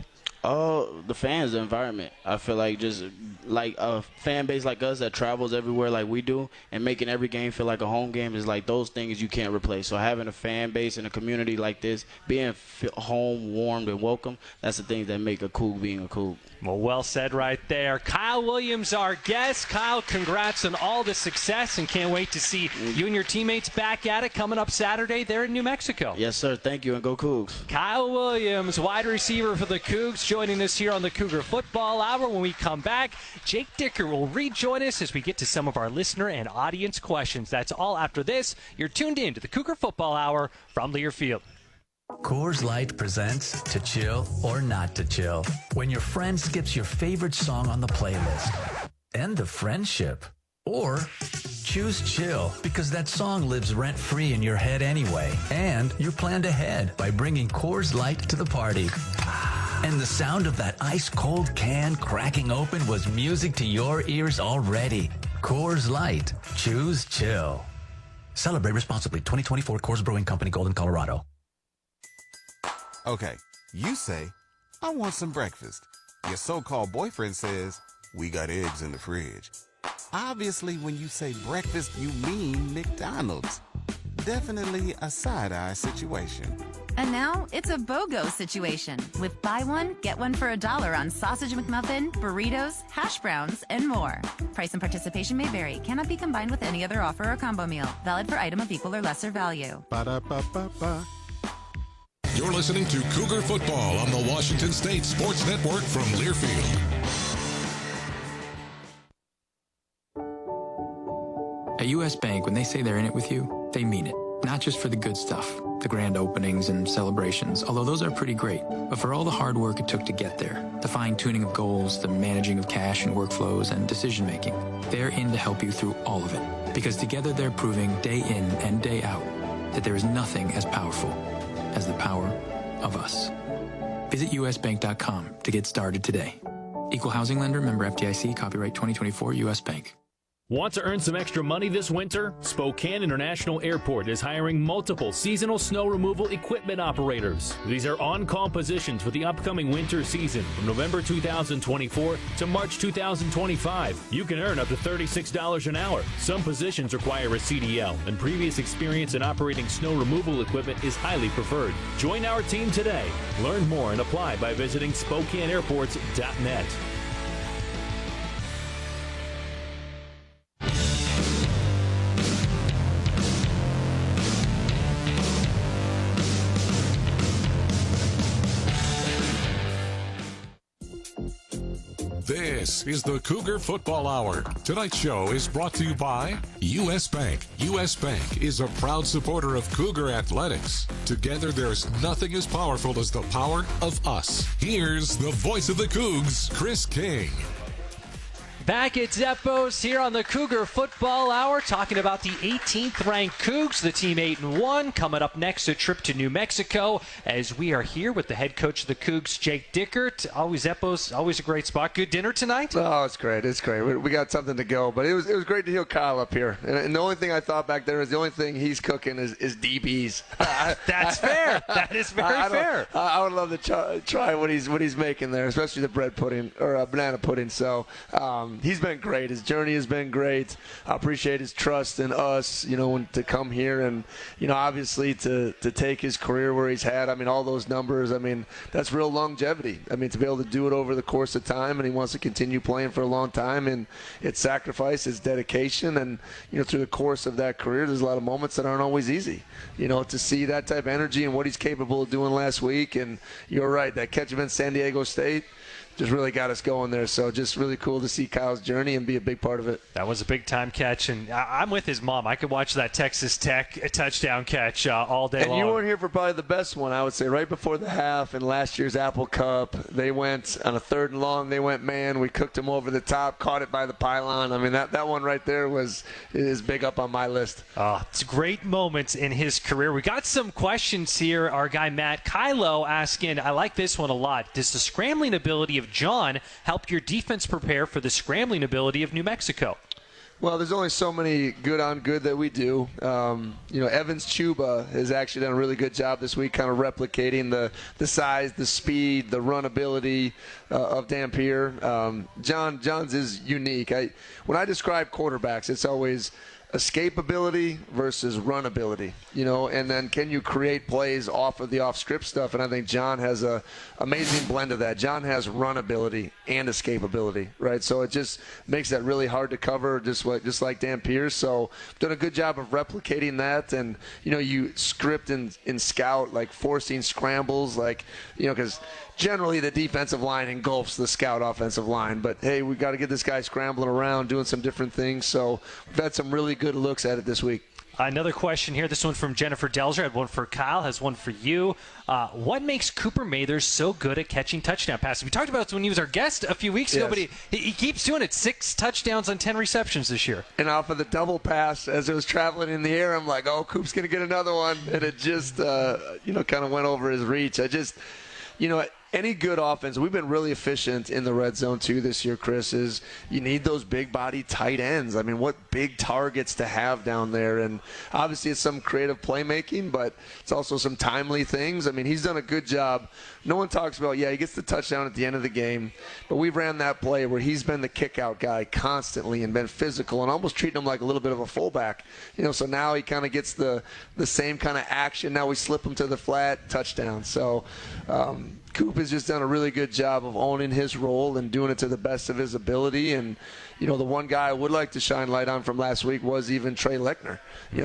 The fans, the environment. I feel like just like a fan base like us that travels everywhere like we do and making every game feel like a home game is like those things you can't replace. So having a fan base and a community like this, being home, warmed, and welcome, that's the things that make a Coug being a Coug. Well said right there. Kyle Williams, our guest. Kyle, congrats on all the success, and can't wait to see you and your teammates back at it coming up Saturday there in New Mexico. Yes, sir. Thank you, and go Cougs. Kyle Williams, wide receiver for the Cougs, joining us here on the Cougar Football Hour. When we come back, Jake Dickert will rejoin us as we get to some of our listener and audience questions. That's all after this. You're tuned in to the Cougar Football Hour from Learfield. Coors Light presents To Chill or Not to Chill. When your friend skips your favorite song on the playlist. End the friendship. Or choose chill because that song lives rent-free in your head anyway. And you're planned ahead by bringing Coors Light to the party. And the sound of that ice-cold can cracking open was music to your ears already. Coors Light. Choose chill. Celebrate responsibly. 2024 Coors Brewing Company, Golden, Colorado. Okay, you say, I want some breakfast. Your so-called boyfriend says, we got eggs in the fridge. Obviously, when you say breakfast, you mean McDonald's. Definitely a side-eye situation. And now it's a BOGO situation with buy one, get one for $1 on Sausage McMuffin, burritos, hash browns, and more. Price and participation may vary. Cannot be combined with any other offer or combo meal. Valid for item of equal or lesser value. Ba-da-ba-ba-ba. You're listening to Cougar Football on the Washington State Sports Network from Learfield. At U.S. Bank, when they say they're in it with you, they mean it. Not just for the good stuff, the grand openings and celebrations, although those are pretty great, but for all the hard work it took to get there, the fine-tuning of goals, the managing of cash and workflows, and decision-making. They're in to help you through all of it, because together they're proving day in and day out that there is nothing as powerful as the power of us. Visit usbank.com to get started today. Equal housing lender, member FDIC, copyright 2024 U.S. Bank. Want to earn some extra money this winter? Spokane International Airport is hiring multiple seasonal snow removal equipment operators. These are on-call positions for the upcoming winter season from November 2024 to March 2025. You can earn up to $36 an hour. Some positions require a CDL, and previous experience in operating snow removal equipment is highly preferred. Join our team today. Learn more and apply by visiting SpokaneAirports.net. This is the Cougar Football Hour. Tonight's show is brought to you by U.S. Bank. U.S. Bank is a proud supporter of Cougar athletics. Together, there's nothing as powerful as the power of us. Here's the voice of the Cougs, Chris King. Back at Zeppos here on the Cougar Football Hour, talking about the 18th ranked Cougs, the team 8-1. Coming up next, a trip to New Mexico, as we are here with the head coach of the Cougs, Jake Dickert. Always Zeppos, always a great spot. Good dinner tonight? Oh, it's great. It's great. We got something to go, but it was great to hear Kyle up here. And the only thing I thought back there is the only thing he's cooking is DBs. That's fair. That is very fair. I would love to try what he's making there, especially the bread pudding or banana pudding. So. He's been great. His journey has been great. I appreciate his trust in us, to come here and, obviously to take his career where he's had. I mean, all those numbers, that's real longevity. To be able to do it over the course of time, and he wants to continue playing for a long time, and it's sacrifice, it's dedication, and, through the course of that career, there's a lot of moments that aren't always easy. To see that type of energy and what he's capable of doing last week, and you're right, that catch against San Diego State, just really got us going there. So just really cool to see Kyle's journey and be a big part of it. That was a big-time catch, and I'm with his mom. I could watch that Texas Tech touchdown catch all day long. And you weren't here for probably the best one, I would say. Right before the half in last year's Apple Cup, they went on a 3rd and long. They went man. We cooked them over the top, caught it by the pylon. That one right there is big up on my list. It's great moments in his career. We got some questions here. Our guy Matt Kylo asking, I like this one a lot. Does the scrambling ability of John help your defense prepare for the scrambling ability of New Mexico? Well, there's only so many good on good that we do. Evans Chuba has actually done a really good job this week kind of replicating the size, the speed, the run ability of Dampier. John's is unique. When I describe quarterbacks, it's always escapability versus runability, and then can you create plays off of the off-script stuff? And I think John has a amazing blend of that. John has runability and escapability, right? So it just makes that really hard to cover, just like Dampier. So done a good job of replicating that, and you script and scout, like forcing scrambles, because generally the defensive line engulfs the scout offensive line. But, hey, we got to get this guy scrambling around, doing some different things. So we've had some really good looks at it this week. Another question here. This one from Jennifer Delzer. I had one for Kyle. Has one for you. What makes Cooper Mathers so good at catching touchdown passes? We talked about this when he was our guest a few weeks ago, but he keeps doing it. 6 touchdowns on 10 receptions this year. And off of the double pass, as it was traveling in the air, I'm like, oh, Coop's going to get another one. And it just, kind of went over his reach. any good offense, we've been really efficient in the red zone too this year, Chris, is you need those big body tight ends. I mean, what big targets to have down there. And obviously it's some creative playmaking, but it's also some timely things. I mean, he's done a good job. No one talks about, he gets the touchdown at the end of the game, but we ran that play where he's been the kick-out guy constantly and been physical and almost treating him like a little bit of a fullback. So now he kind of gets the same kind of action. Now we slip him to the flat, touchdown. So Coop has just done a really good job of owning his role and doing it to the best of his ability. And, the one guy I would like to shine light on from last week was even Trey Lechner.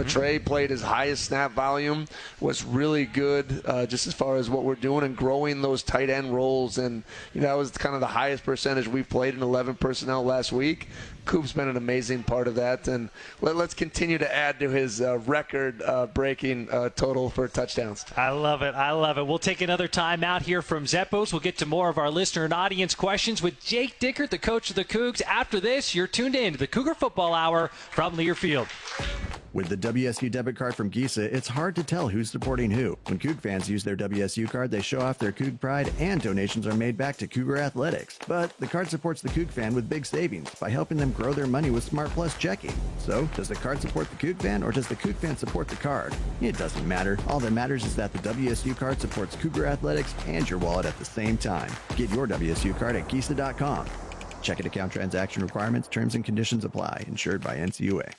Trey played his highest snap volume, was really good just as far as what we're doing and growing those tight end roles. And, that was kind of the highest percentage we've played in 11 personnel last week. Coop's been an amazing part of that, and let's continue to add to his record-breaking total for touchdowns. I love it. We'll take another time out here from Zeppos. We'll get to more of our listener and audience questions with Jake Dickert, the coach of the Cougs. After this, you're tuned in to the Cougar Football Hour from Learfield. With the WSU debit card from Giza, it's hard to tell who's supporting who. When Coug fans use their WSU card, they show off their Coug pride, and donations are made back to Cougar Athletics. But the card supports the Coug fan with big savings by helping them grow their money with Smart Plus checking. So, does the card support the Coug fan, or does the Coug fan support the card? It doesn't matter. All that matters is that the WSU card supports Cougar Athletics and your wallet at the same time. Get your WSU card at Giza.com. Checking account transaction requirements, terms and conditions apply. Insured by NCUA.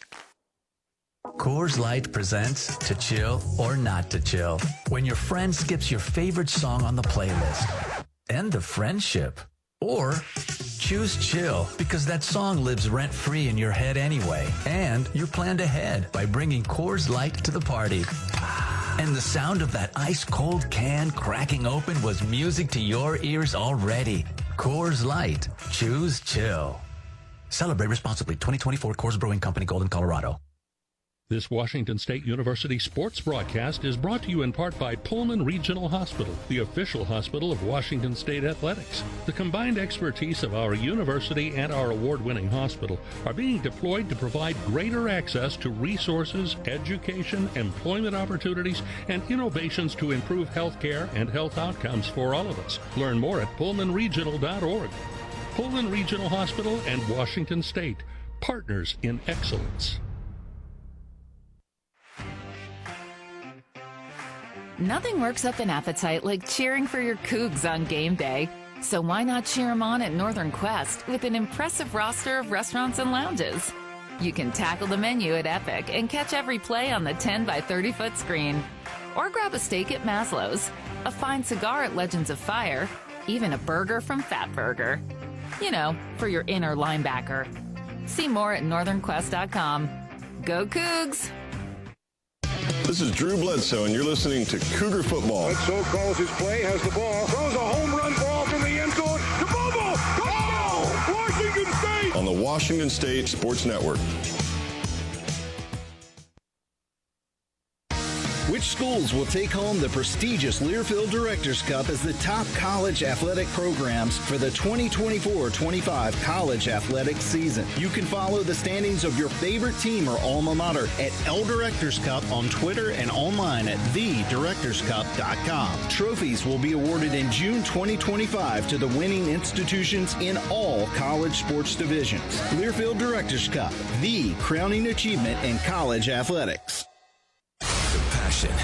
Coors Light presents To Chill or Not to Chill. When your friend skips your favorite song on the playlist. End the friendship. Or choose chill because that song lives rent-free in your head anyway. And you're planned ahead by bringing Coors Light to the party. And the sound of that ice-cold can cracking open was music to your ears already. Coors Light. Choose chill. Celebrate responsibly. 2024 Coors Brewing Company, Golden, Colorado. This Washington State University sports broadcast is brought to you in part by Pullman Regional Hospital, the official hospital of Washington State Athletics. The combined expertise of our university and our award-winning hospital are being deployed to provide greater access to resources, education, employment opportunities, and innovations to improve health care and health outcomes for all of us. Learn more at pullmanregional.org. Pullman Regional Hospital and Washington State, partners in excellence. Nothing works up an appetite like cheering for your Cougs on game day. So why not cheer them on at Northern Quest with an impressive roster of restaurants and lounges? You can tackle the menu at Epic and catch every play on the 10 by 30-foot screen. Or grab a steak at Maslow's, a fine cigar at Legends of Fire, even a burger from Fat Burger. For your inner linebacker. See more at northernquest.com. Go Cougs! This is Drew Bledsoe, and you're listening to Cougar Football. Bledsoe calls his play, has the ball, throws a home run ball from the end zone to Bobo! Touchdown! Washington State! On the Washington State Sports Network. Which schools will take home the prestigious Learfield Directors Cup as the top college athletic programs for the 2024-25 college athletics season? You can follow the standings of your favorite team or alma mater at L Directors Cup on Twitter and online at thedirectorscup.com. Trophies will be awarded in June 2025 to the winning institutions in all college sports divisions. Learfield Directors Cup, the crowning achievement in college athletics.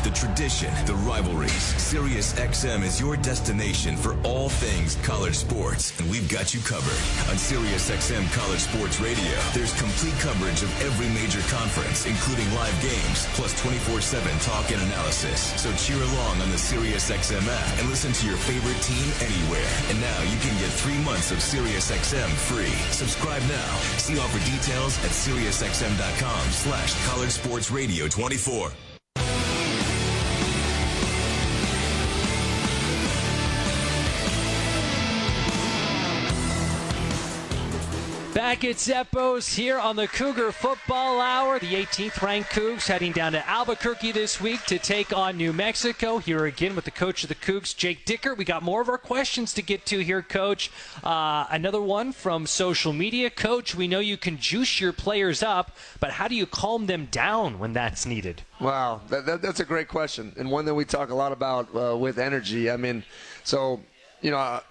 The tradition, the rivalries. SiriusXM is your destination for all things college sports, and we've got you covered. On SiriusXM College Sports Radio, there's complete coverage of every major conference, including live games, plus 24/7 talk and analysis. So cheer along on the SiriusXM app and listen to your favorite team anywhere. And now you can get 3 months of SiriusXM free. Subscribe now. See offer details at SiriusXM.com/College Sports Radio 24. Back at Zeppos here on the Cougar Football Hour. The 18th ranked Cougs heading down to Albuquerque this week to take on New Mexico. Here again with the coach of the Cougs, Jake Dickert. We got more of our questions to get to here, Coach. Another one from social media. Coach, we know you can juice your players up, but how do you calm them down when that's needed? Wow, that's a great question, and one that we talk a lot about with energy. I mean, so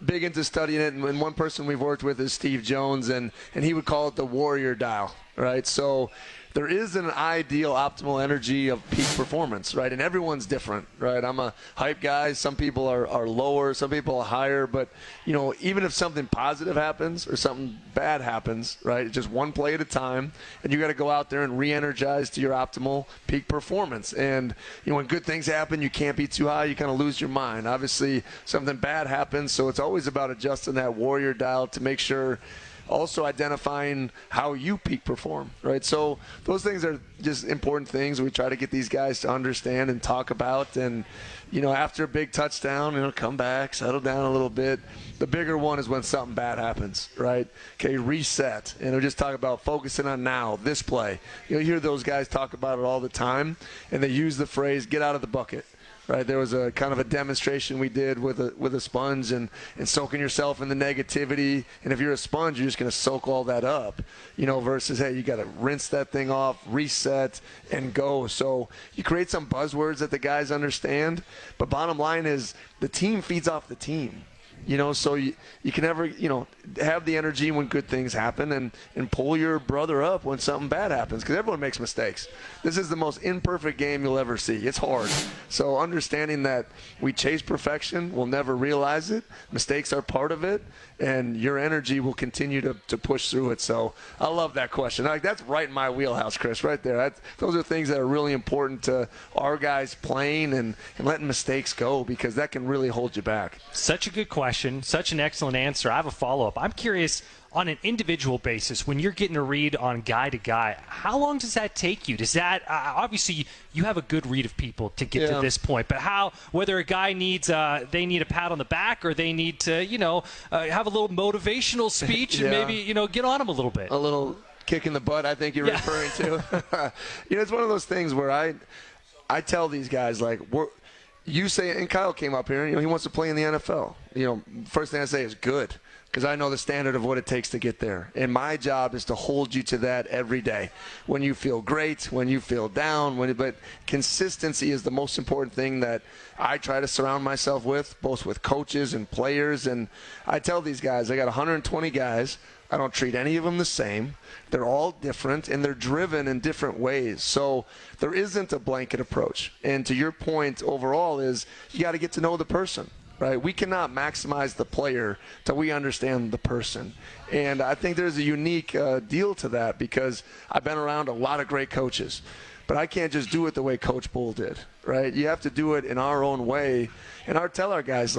big into studying it. And one person we've worked with is Steve Jones, and he would call it the warrior dial, right? So there is an ideal optimal energy of peak performance, right? And everyone's different, right? I'm a hype guy. Some people are lower, some people are higher. But, even if something positive happens or something bad happens, right, it's just one play at a time. And you got to go out there and re-energize to your optimal peak performance. And, when good things happen, you can't be too high. You kind of lose your mind. Obviously, something bad happens. So it's always about adjusting that warrior dial to make sure also identifying how you peak perform, right? So those things are just important things we try to get these guys to understand and talk about. And, after a big touchdown, come back, settle down a little bit. The bigger one is when something bad happens, right? Okay, reset. And we'll just talk about focusing on now, this play. You hear those guys talk about it all the time, and they use the phrase, get out of the bucket. Right, there was a kind of a demonstration we did with a sponge and soaking yourself in the negativity. And if you're a sponge, you're just going to soak all that up, versus, hey, you got to rinse that thing off, reset, and go. So you create some buzzwords that the guys understand. But bottom line is the team feeds off the team. So you can never, have the energy when good things happen and pull your brother up when something bad happens, because everyone makes mistakes. This is the most imperfect game you'll ever see. It's hard. So understanding that we chase perfection, we'll never realize it. Mistakes are part of it, and your energy will continue to push through it. So I love that question. That's right in my wheelhouse, Chris, right there. Those are things that are really important to our guys playing and letting mistakes go, because that can really hold you back. Such a good question. Such an excellent answer. I have a follow-up. I'm curious, on an individual basis, when you're getting a read on guy to guy, how long does that take you? Does that obviously you have a good read of people to get to this point, but whether a guy needs they need a pat on the back or they need to have a little motivational speech and maybe get on them a little bit. A little kick in the butt, I think you're referring to. It's one of those things where I tell these guys, you say, and Kyle came up here, he wants to play in the NFL. First thing I say is good, because I know the standard of what it takes to get there. And my job is to hold you to that every day. When you feel great, when you feel down, but consistency is the most important thing that I try to surround myself with, both with coaches and players. And I tell these guys, I got 120 guys. I don't treat any of them the same. They're all different, and they're driven in different ways. So there isn't a blanket approach. And to your point overall is you got to get to know the person, right? We cannot maximize the player till we understand the person. And I think there's a unique deal to that, because I've been around a lot of great coaches. But I can't just do it the way Coach Bull did, right? You have to do it in our own way. And I tell our guys,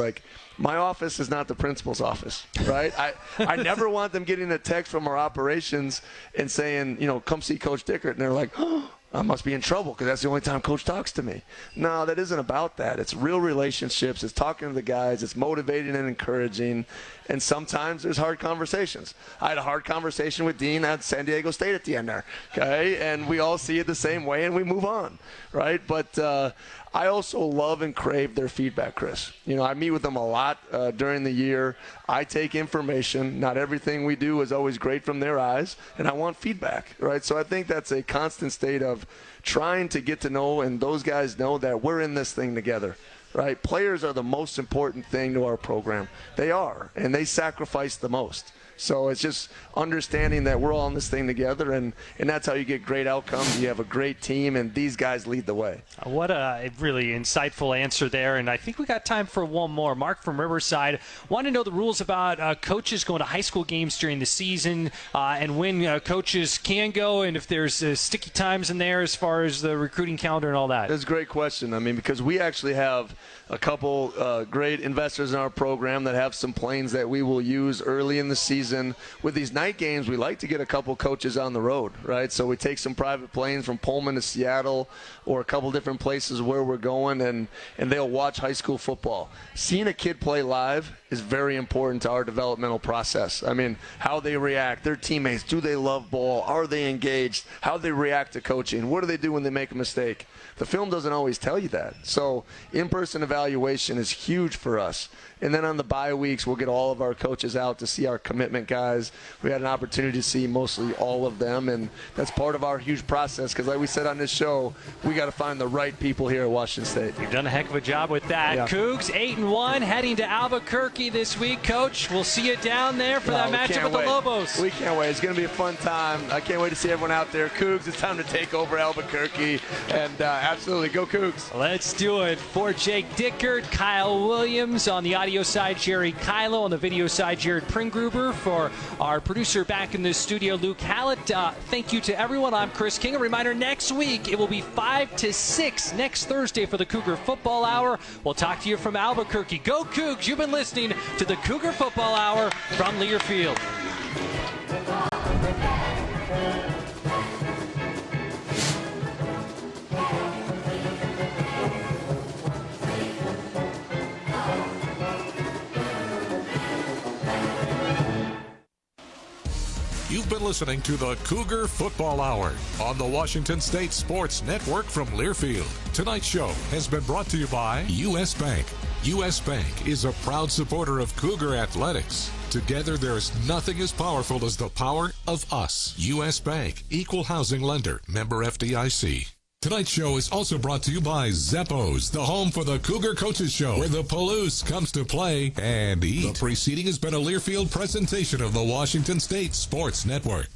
my office is not the principal's office, right? I never want them getting a text from our operations and saying, come see Coach Dickert. And they're like, oh, I must be in trouble because that's the only time Coach talks to me. No, that isn't about that. It's real relationships. It's talking to the guys. It's motivating and encouraging. And sometimes there's hard conversations. I had a hard conversation with Dean at San Diego State at the end there, okay? And we all see it the same way, and we move on, right? But I also love and crave their feedback, Chris. I meet with them a lot during the year. I take information. Not everything we do is always great from their eyes, and I want feedback, right? So I think that's a constant state of trying to get to know, and those guys know that we're in this thing together. Right? Players are the most important thing to our program. They are, and they sacrifice the most. So it's just understanding that we're all in this thing together, and that's how you get great outcomes. You have a great team, and these guys lead the way. What a really insightful answer there, and I think we got time for one more. Mark from Riverside wanted to know the rules about coaches going to high school games during the season and when coaches can go, and if there's sticky times in there as far as the recruiting calendar and all that. That's a great question. Because we actually have a couple great investors in our program that have some planes that we will use early in the season. With these night games, we like to get a couple coaches on the road, right? So we take some private planes from Pullman to Seattle or a couple different places where we're going, and they'll watch high school football. Seeing a kid play live is very important to our developmental process. How they react, their teammates, do they love ball? Are they engaged? How they react to coaching? What do they do when they make a mistake? The film doesn't always tell you that. So in-person evaluation is huge for us. And then on the bye weeks, we'll get all of our coaches out to see our commitment guys. We had an opportunity to see mostly all of them, and that's part of our huge process because, like we said on this show, we got to find the right people here at Washington State. You've done a heck of a job with that. Yeah. Cougs 8-1, heading to Albuquerque Albuquerque this week, Coach. We'll see you down there for that matchup with the Lobos. We can't wait. It's going to be a fun time. I can't wait to see everyone out there. Cougs, it's time to take over Albuquerque. And absolutely, go Cougs. Let's do it. For Jake Dickert, Kyle Williams on the audio side, Jerry Kylo on the video side, Jared Pringruber. For our producer back in the studio, Luke Hallett. Thank you to everyone. I'm Chris King. A reminder, next week it will be 5 to 6 next Thursday for the Cougar Football Hour. We'll talk to you from Albuquerque. Go Cougs. You've been listening to the Cougar Football Hour from Learfield. You've been listening to the Cougar Football Hour on the Washington State Sports Network from Learfield. Tonight's show has been brought to you by U.S. Bank. U.S. Bank is a proud supporter of Cougar athletics. Together, there's nothing as powerful as the power of us. U.S. Bank, equal housing lender, member FDIC. Tonight's show is also brought to you by Zeppos, the home for the Cougar Coaches Show, where the Palouse comes to play and eat. The preceding has been a Learfield presentation of the Washington State Sports Network.